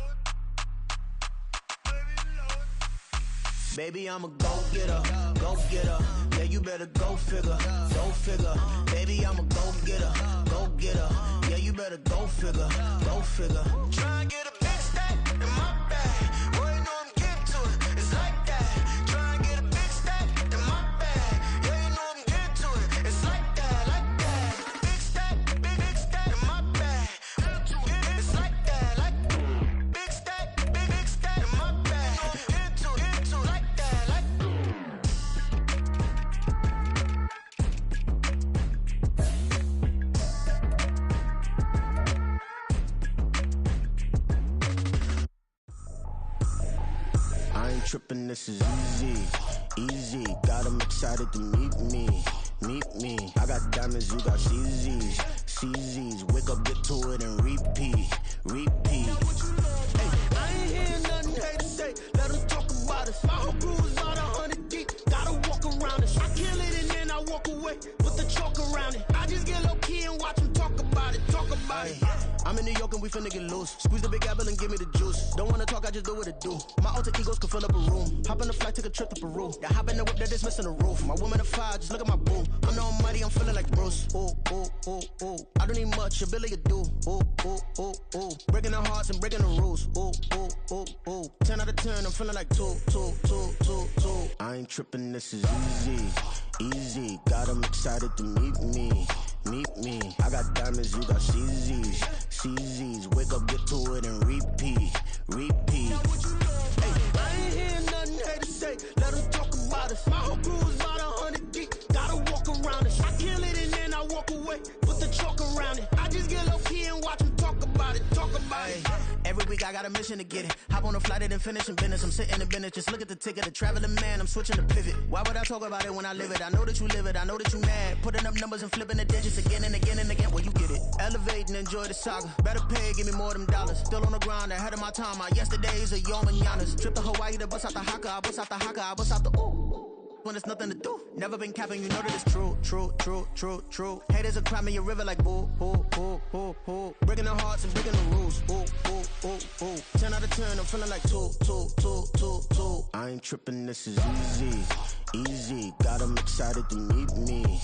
Baby, I'm a go-getter, go-getter. Yeah, you better go figure, go figure. Baby, I'm a go-getter, go-getter. Yeah, you better go figure, go figure. Try and get a big stack in my bag. Boy, you know I'm getting to it. It's like that. Try and get a big stack in my bag. Yeah, you know I'm getting to it. It's like that, like that. Big stack in my bag. It's like that, like big stack in my bag. Into it, like that, like. I ain't tripping, this is easy. Got them excited to meet me. I got diamonds, you got CZs. Wake up, get to it, and repeat. Hey, I ain't hearing nothing hate to say. Let them talk about us. My whole crew is about 100 deep. Gotta walk around us. I kill it and then I walk away with the chalk around it. I just get low key and watch them talk about it. I'm in New York and we finna get loose. Squeeze the big apple and give me the juice. Don't wanna talk, I just do what it do. My alter egos can fill up a room. Hop on the flight, take a trip to Peru. That hop in the whip that is missing the roof. My woman a fire, just look at my boo. I'm no money, I'm feeling like Bruce. Ooh. I don't need much, ability to do. Ooh. Breaking the hearts and breaking the rules. Ooh. 10 out of 10, I'm feeling like two. I ain't tripping, this is easy. Got them excited to meet me. I got diamonds, you got CZs. Wake up, get to it, and repeat. Hey, I ain't hearing nothing hate to say. Let them talk about us. My whole crew is about 100 deep. Gotta walk around us. I kill it and then I walk away with the chalk around it. I just get low key and watch them talk about it. Every week I got a mission to get it. Hop on a flight and finish in business. I'm sitting in business, just look at the ticket. A traveling man, I'm switching to pivot. Why would I talk about it when I live it? I know that you live it, I know that you mad. Putting up numbers and flipping the digits again and again. Well, you get it. Elevate and enjoy the saga. Better pay, give me more than dollars. Still on the grind, ahead of my time. My yesterdays are your mananas. Trip to Hawaii to bust out the haka. I bust out the ooh. When there's nothing to do. Never been capping, you know that it's true. Haters are climbing your river like boo. Breaking the hearts and breaking the rules. Ooh. 10 out of 10, I'm feeling like two. I ain't tripping, this is easy. Got them excited to meet me.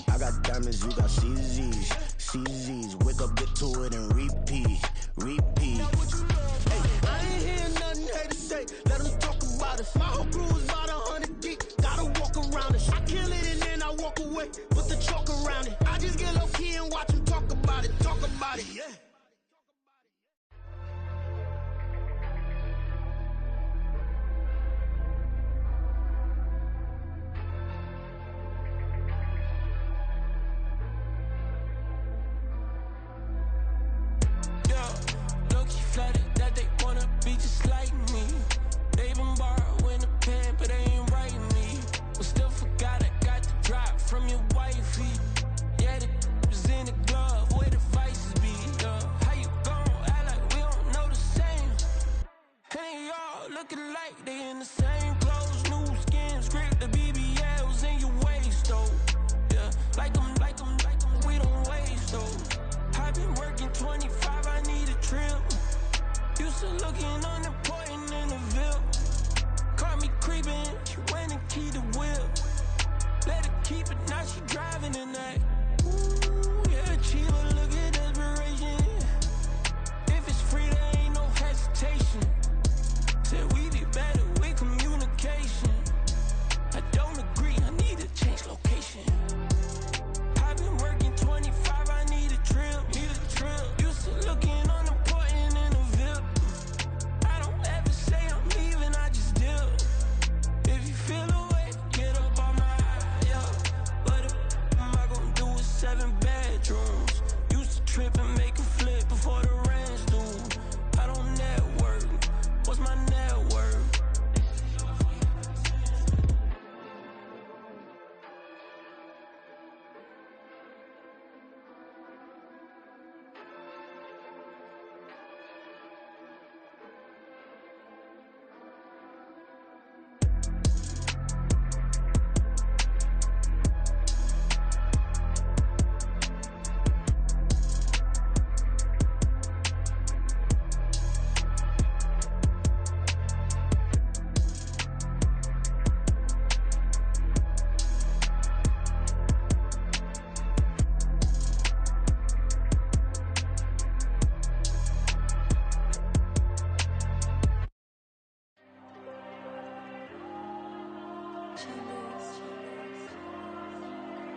I got diamonds, you got CZs. Wake up, get to it, and repeat. Hey, I ain't hearing nothing hate to say. Let them talk about us. My whole crew is about 100 deep. Gotta walk around us. I kill it and then I walk away with the chalk around it. I just get low key and watch them talk about it. Yeah. Flooded that they wanna be just like me. They been borrowing a pen, but they ain't writing me. But still forgot I got the drop from your wifey. Yeah, the was in the glove where the vices be. How you gon' act like we don't know the same? Hey, y'all looking like they in the same clothes, new skin, script, the BBLs in your waist, though. Yeah, like them, we don't waste, though. I've been working 25, I need a trip. Used to looking unimportant in the Ville. Caught me creeping, she went and keyed the whip. Let her keep it, now she driving tonight. Ooh, yeah, Chiva, look at desperation. If it's free, there ain't no hesitation. Said we be better with communication. I don't agree, I need to change location. I've been working 25, I need a trip. Used to looking unimportant in the Ville. I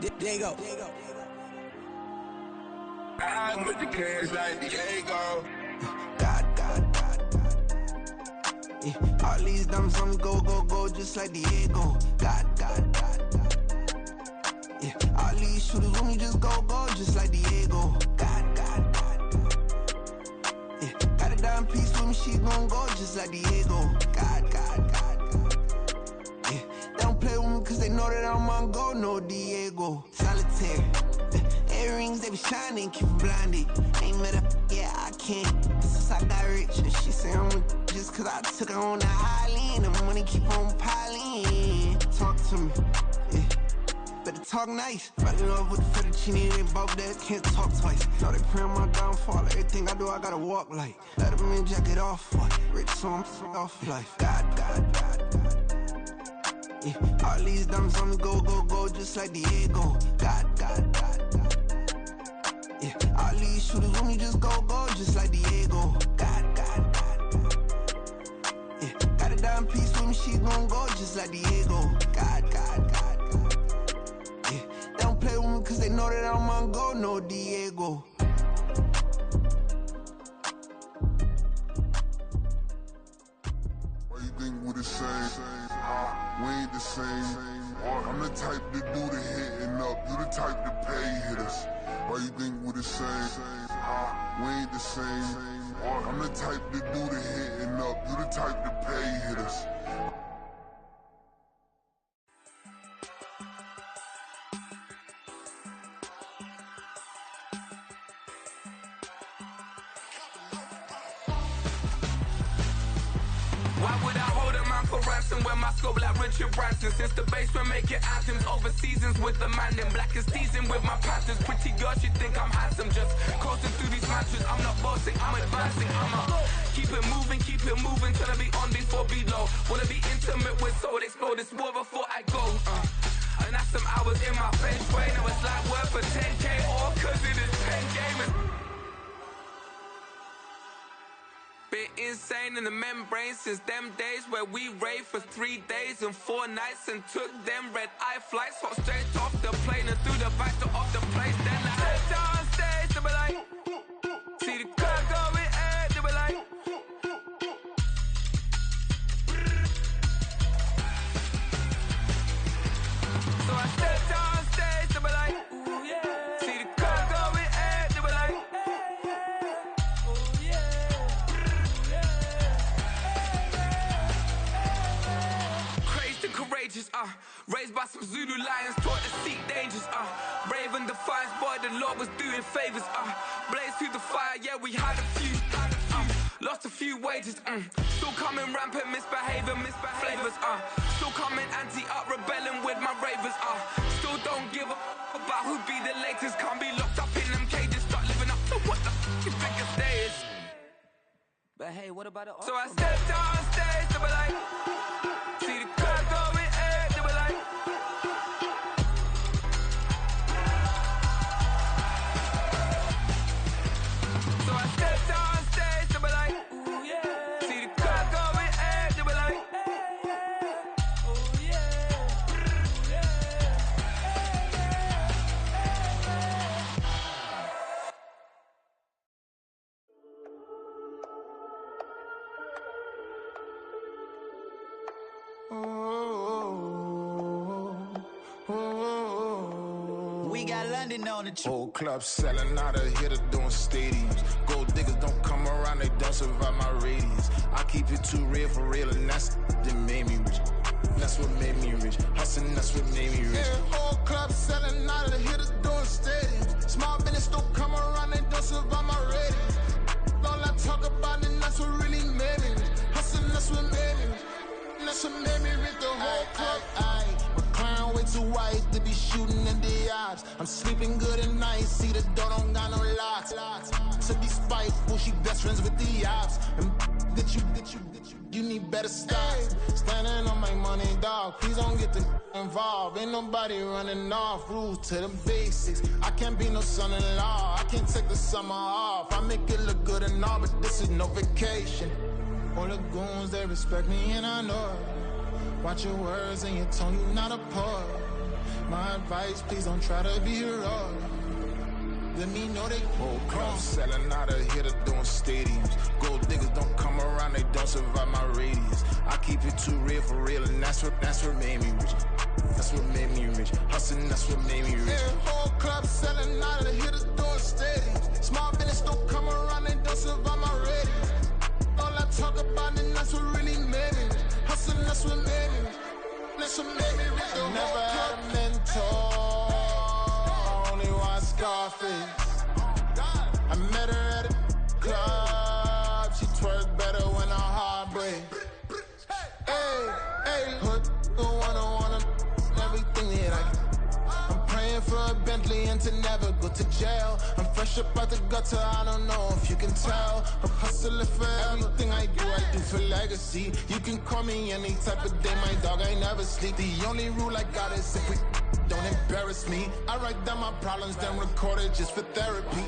Diego. I put the cash like Diego. God. Yeah. All these diamonds on me go, just like Diego. God. Yeah. All these shooters on me just go, just like Diego. God. Yeah. Got a dime piece with me, she gon' go just like Diego. God. Yeah. They don't play with me cause they know that I'm on go, no Diego. Solitaire. Earrings, they be shining, keep blinded. Ain't met up, yeah, I can't. Since I got rich, and she say I'm just cause I took her on the island. The money keep on piling. Talk to me, yeah. Better talk nice. Right in love with the fettuccine, they both that can't talk twice. Know they pray on my downfall. Everything I do, I gotta walk like. Let them in, jacket off. Rich, so I'm off life. God. Yeah. All these diamonds on me go, just like Diego. God. Yeah. All these shooters on me just go, just like Diego. God. Yeah. Got a dime piece with me, she gon' go just like Diego. God. Yeah. They don't play with me cause they know that I'm on go, no Diego. Why you think we the same? We ain't the same. I'm the type to do the hitting up, you the type to pay hitters. Why you think we the same? We ain't the same. I'm the type to do the hitting up, you the type to pay hitters. Why would I hold a man for ransom when my scope like Richard Branson? Since the basement making anthems over seasons with the man, then black is teasing with my patterns. Pretty girls, you think I'm handsome, just coasting through these matches. I'm not bossing, I'm advancing. Keep it moving, tryna be on before below. Wanna be intimate with soul, explore this war before I go. And that's some hours in my bench way. Now it's like worth for 10K, all cause it is pen gaming. Been insane in the membrane since them days where we raved for 3 days and 4 nights and took them red eye flights, hot straight off the plane and through the back door of the place. Then I stepped on stage, they were like, see the crowd going air, they were like, so I stepped on stage, they were like, ooh yeah, see the crowd going air, they were like, oh yeah. Courageous, raised by some Zulu lions, taught to seek dangers, brave and defiant, boy, the Lord was doing favors, blaze through the fire, yeah, we had a few, lost a few wages, still coming rampant, misbehaving, flavors, still coming anti-up, rebelling with my ravers, still don't give a about who be the latest, can't be locked up in them cages, start living up to what the you think a day is. But hey, what about it? So I stepped on stage, they were like, see the crowd going air, they were like, so I stepped on stage, they were like, ooh yeah, see the crowd going air, they were like, oh yeah, We got London on the trip. Whole club selling out of here to doing stadiums. Gold diggers don't come around, they don't survive my radius. I keep it too real for real, and that's that made me rich. That's what made me rich. Hustling, that's what made me rich. Yeah, whole club selling out of here to doing stadiums. Small business don't come around, they don't survive my radius. All I talk about, and that's what really made me rich. Hustling, that's what made me rich. That's what made me rich, the whole club. McLaren way too white to be shooting in the eyes. I'm sleeping good at night, see the door don't got no locks. To be spiteful, she best friends with the ops. And you need better stocks. Standing on my money, dog, please don't get the involved. Ain't nobody running off, rules to the basics. I can't be no son-in-law, I can't take the summer off. I make it look good and all, but this is no vacation. All the goons, they respect me and I know it. Watch your words and your tone, you not a poet. My advice, please don't try to be raw. Let me know they whole club selling out of here to doing stadiums. Gold diggers don't come around, they don't survive my radius. I keep it too real for real, and that's what made me rich. That's what made me rich. Hustling, that's what made me rich. Yeah, whole club selling out of here to doing stadiums. Small business don't come around, they don't survive my radius. All I talk about, and that's what really made me rich. Hustling, that's what made me rich. That's what made me rich. The never had a mentor. Scarface. I met her at a club. She twerk better when her heart breaks. Hey, hey, put the wanna everything that I can. I'm praying for a Bentley and to never go to jail. I'm fresh up out the gutter, I don't know if you can tell. I'm hustling for everything I do for legacy. You can call me any type of day, my dog, I never sleep. The only rule I got is if we don't embarrass me. I write down my problems, then record it just for therapy,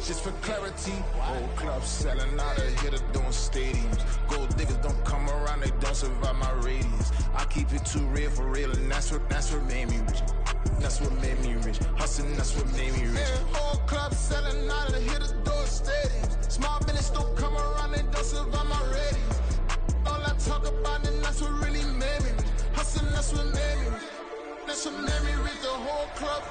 just for clarity. Whole club selling out of here to doing stadiums. Gold diggers don't come around, they don't survive my radius. I keep it too real for real, and that's what made me rich. That's what made me rich. Hustling, that's what made me rich. Yeah, whole club selling out of here to doing stadiums. Small business don't come around, they don't survive my radius. All I talk about, and that's what really made me rich. Hustling, that's what made me rich. That's what made me read the whole club.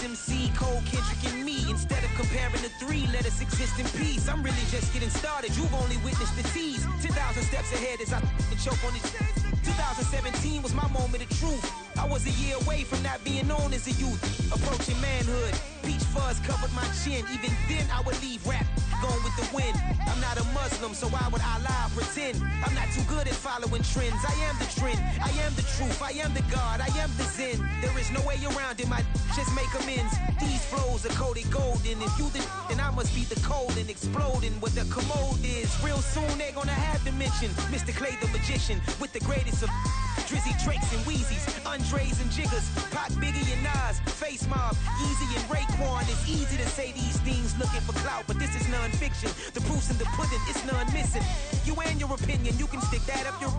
MC, Cole, Kendrick, and me. Instead of comparing the three, let us exist in peace. I'm really just getting started. You've only witnessed the tease. 10,000 steps ahead as I choke on it. 2017 was my moment of truth. I was a year away from not being known as a youth. Approaching manhood. Peach fuzz covered my chin. Even then I would leave rap going with the wind. I'm not a Muslim, so why would Allah pretend? I'm not too good at following trends. I am the trend. I am the truth. I am the God. I am the Zen. There is no way around it. My just make amends. These flows are coated golden. If you then I must be the cold and exploding what the commode is. Real soon they're gonna have to mention Mr. Clay the magician with the greatest of Drizzy, Drakes, and Wheezies, Andres and Jiggers, Pac, Biggie, and Nas, Face Mob, Easy and Raekwon. It's easy to say these things looking for clout, but this is non-fiction. The proof's in the pudding, it's none missing. You and your opinion, you can stick that up your...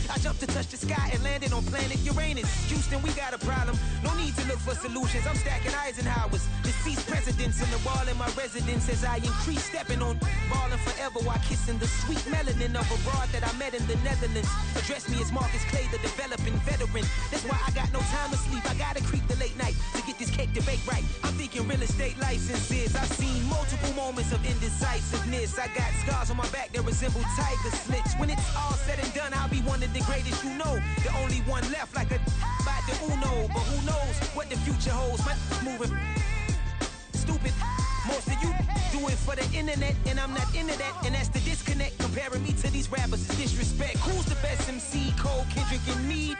I jumped to touch the sky and landed on planet Uranus. Houston, we got a problem. No need to look for solutions. I'm stacking Eisenhowers. Deceased presidents in the wall in my residence as I increase stepping on ballin' forever while kissing the sweet melanin of a broad that I met in the Netherlands. Address me as Marcus Clay, the developing veteran. That's why I got no time to sleep. I gotta creep the late night to get this cake to bake right. I'm thinking real estate licenses. I've seen multiple moments of indecisiveness. I got scars on my back that resemble tiger slits. When it's all said and done, I'll be one of the greatest you know. The only one left like a by the Uno. But who knows what the future holds. My moving stupid. Most of you do it for the internet, and I'm not into that. And that's the disconnect. Comparing me to these rappers is disrespect. Who's the best MC? Cole, Kendrick, and me?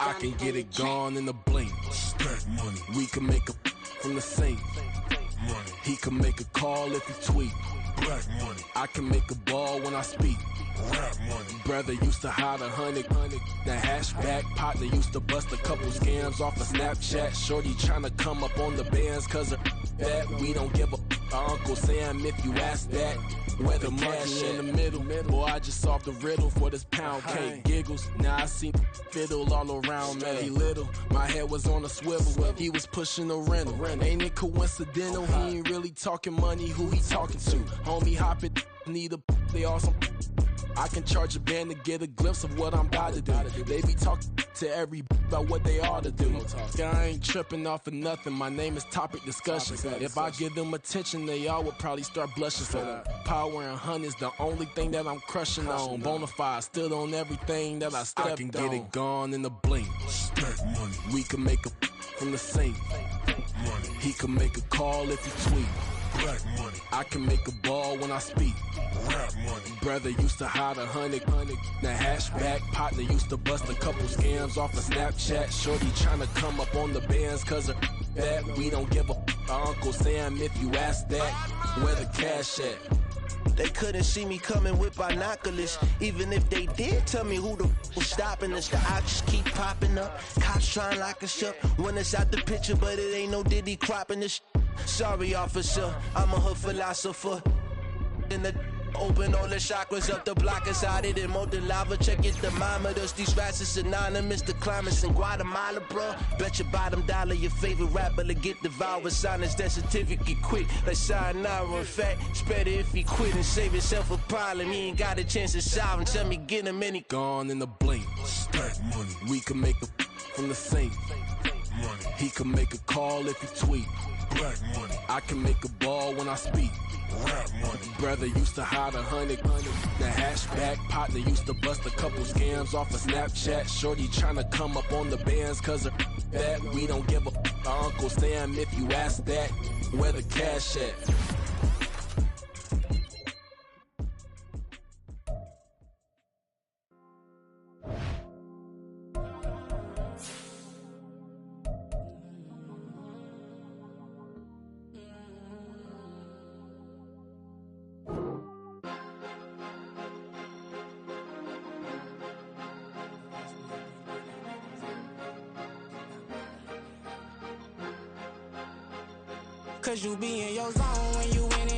I can get it gone in a blink. Stack money. We can make a from the sink. Money. He can make a call if he tweet. Black money. I can make a ball when I speak. Rap money. Brother used to hide 100. The hashback partner used to bust a couple scams off of Snapchat. Shorty tryna come up on the bands cause of that. We don't give a Uncle Sam if you ask that. Where the money in the middle. Boy, I just solved the riddle for this pound cake. Giggles, now I see fiddle all around me. He little, my head was on a swivel. He was pushing a rental. Ain't it coincidental? He ain't really talking money, who he talking to? Homie hop it, need a, they awesome. I can charge a band to get a glimpse of what I'm about to do. They be talking to every about what they ought to do. I ain't tripping off of nothing. My name is Topic Discussion. If I give them attention, they all would probably start blushing. So power and hunt is the only thing that I'm crushing on. Bonafide stood on everything that I stepped on. I can get it gone in a blink. Money. We can make a from the sink. Money. He can make a call if he tweet. Black money. I can make a ball when I speak. Rap money. Brother used to hide 100. The hatchback partner used to bust a couple scams off of Snapchat. Shorty tryna come up on the bands cause of that. We don't give a Uncle Sam if you ask that. Where the cash at? They couldn't see me coming with binoculars. Even if they did tell me who the was stopping us, the options keep popping up. Cops trying to lock us up when it's out the picture, but it ain't no Diddy cropping this. Sorry, officer, I'm a hood philosopher. In the open all the chakras up the block inside it and more than lava. Check your thermometers. These rats is synonymous to climates in Guatemala, bro. Bet your bottom dollar your favorite rapper to get devoured. Sign his death certificate quick. Like sayonara. In fact, it's better if he quit and save himself a problem. He ain't got a chance to solve and tell me get him any. Gone in the blink. Stack money. We can make a from the sink. Money. He can make a call if he tweet. Black money. I can make a ball when I speak. Rap money. Brother used to hide 100. The hatchback partner used to bust a couple scams off of Snapchat. Shorty tryna come up on the bands cause of that. We don't give a Uncle Sam if you ask that. Where the cash at? Cause you be in your zone when you in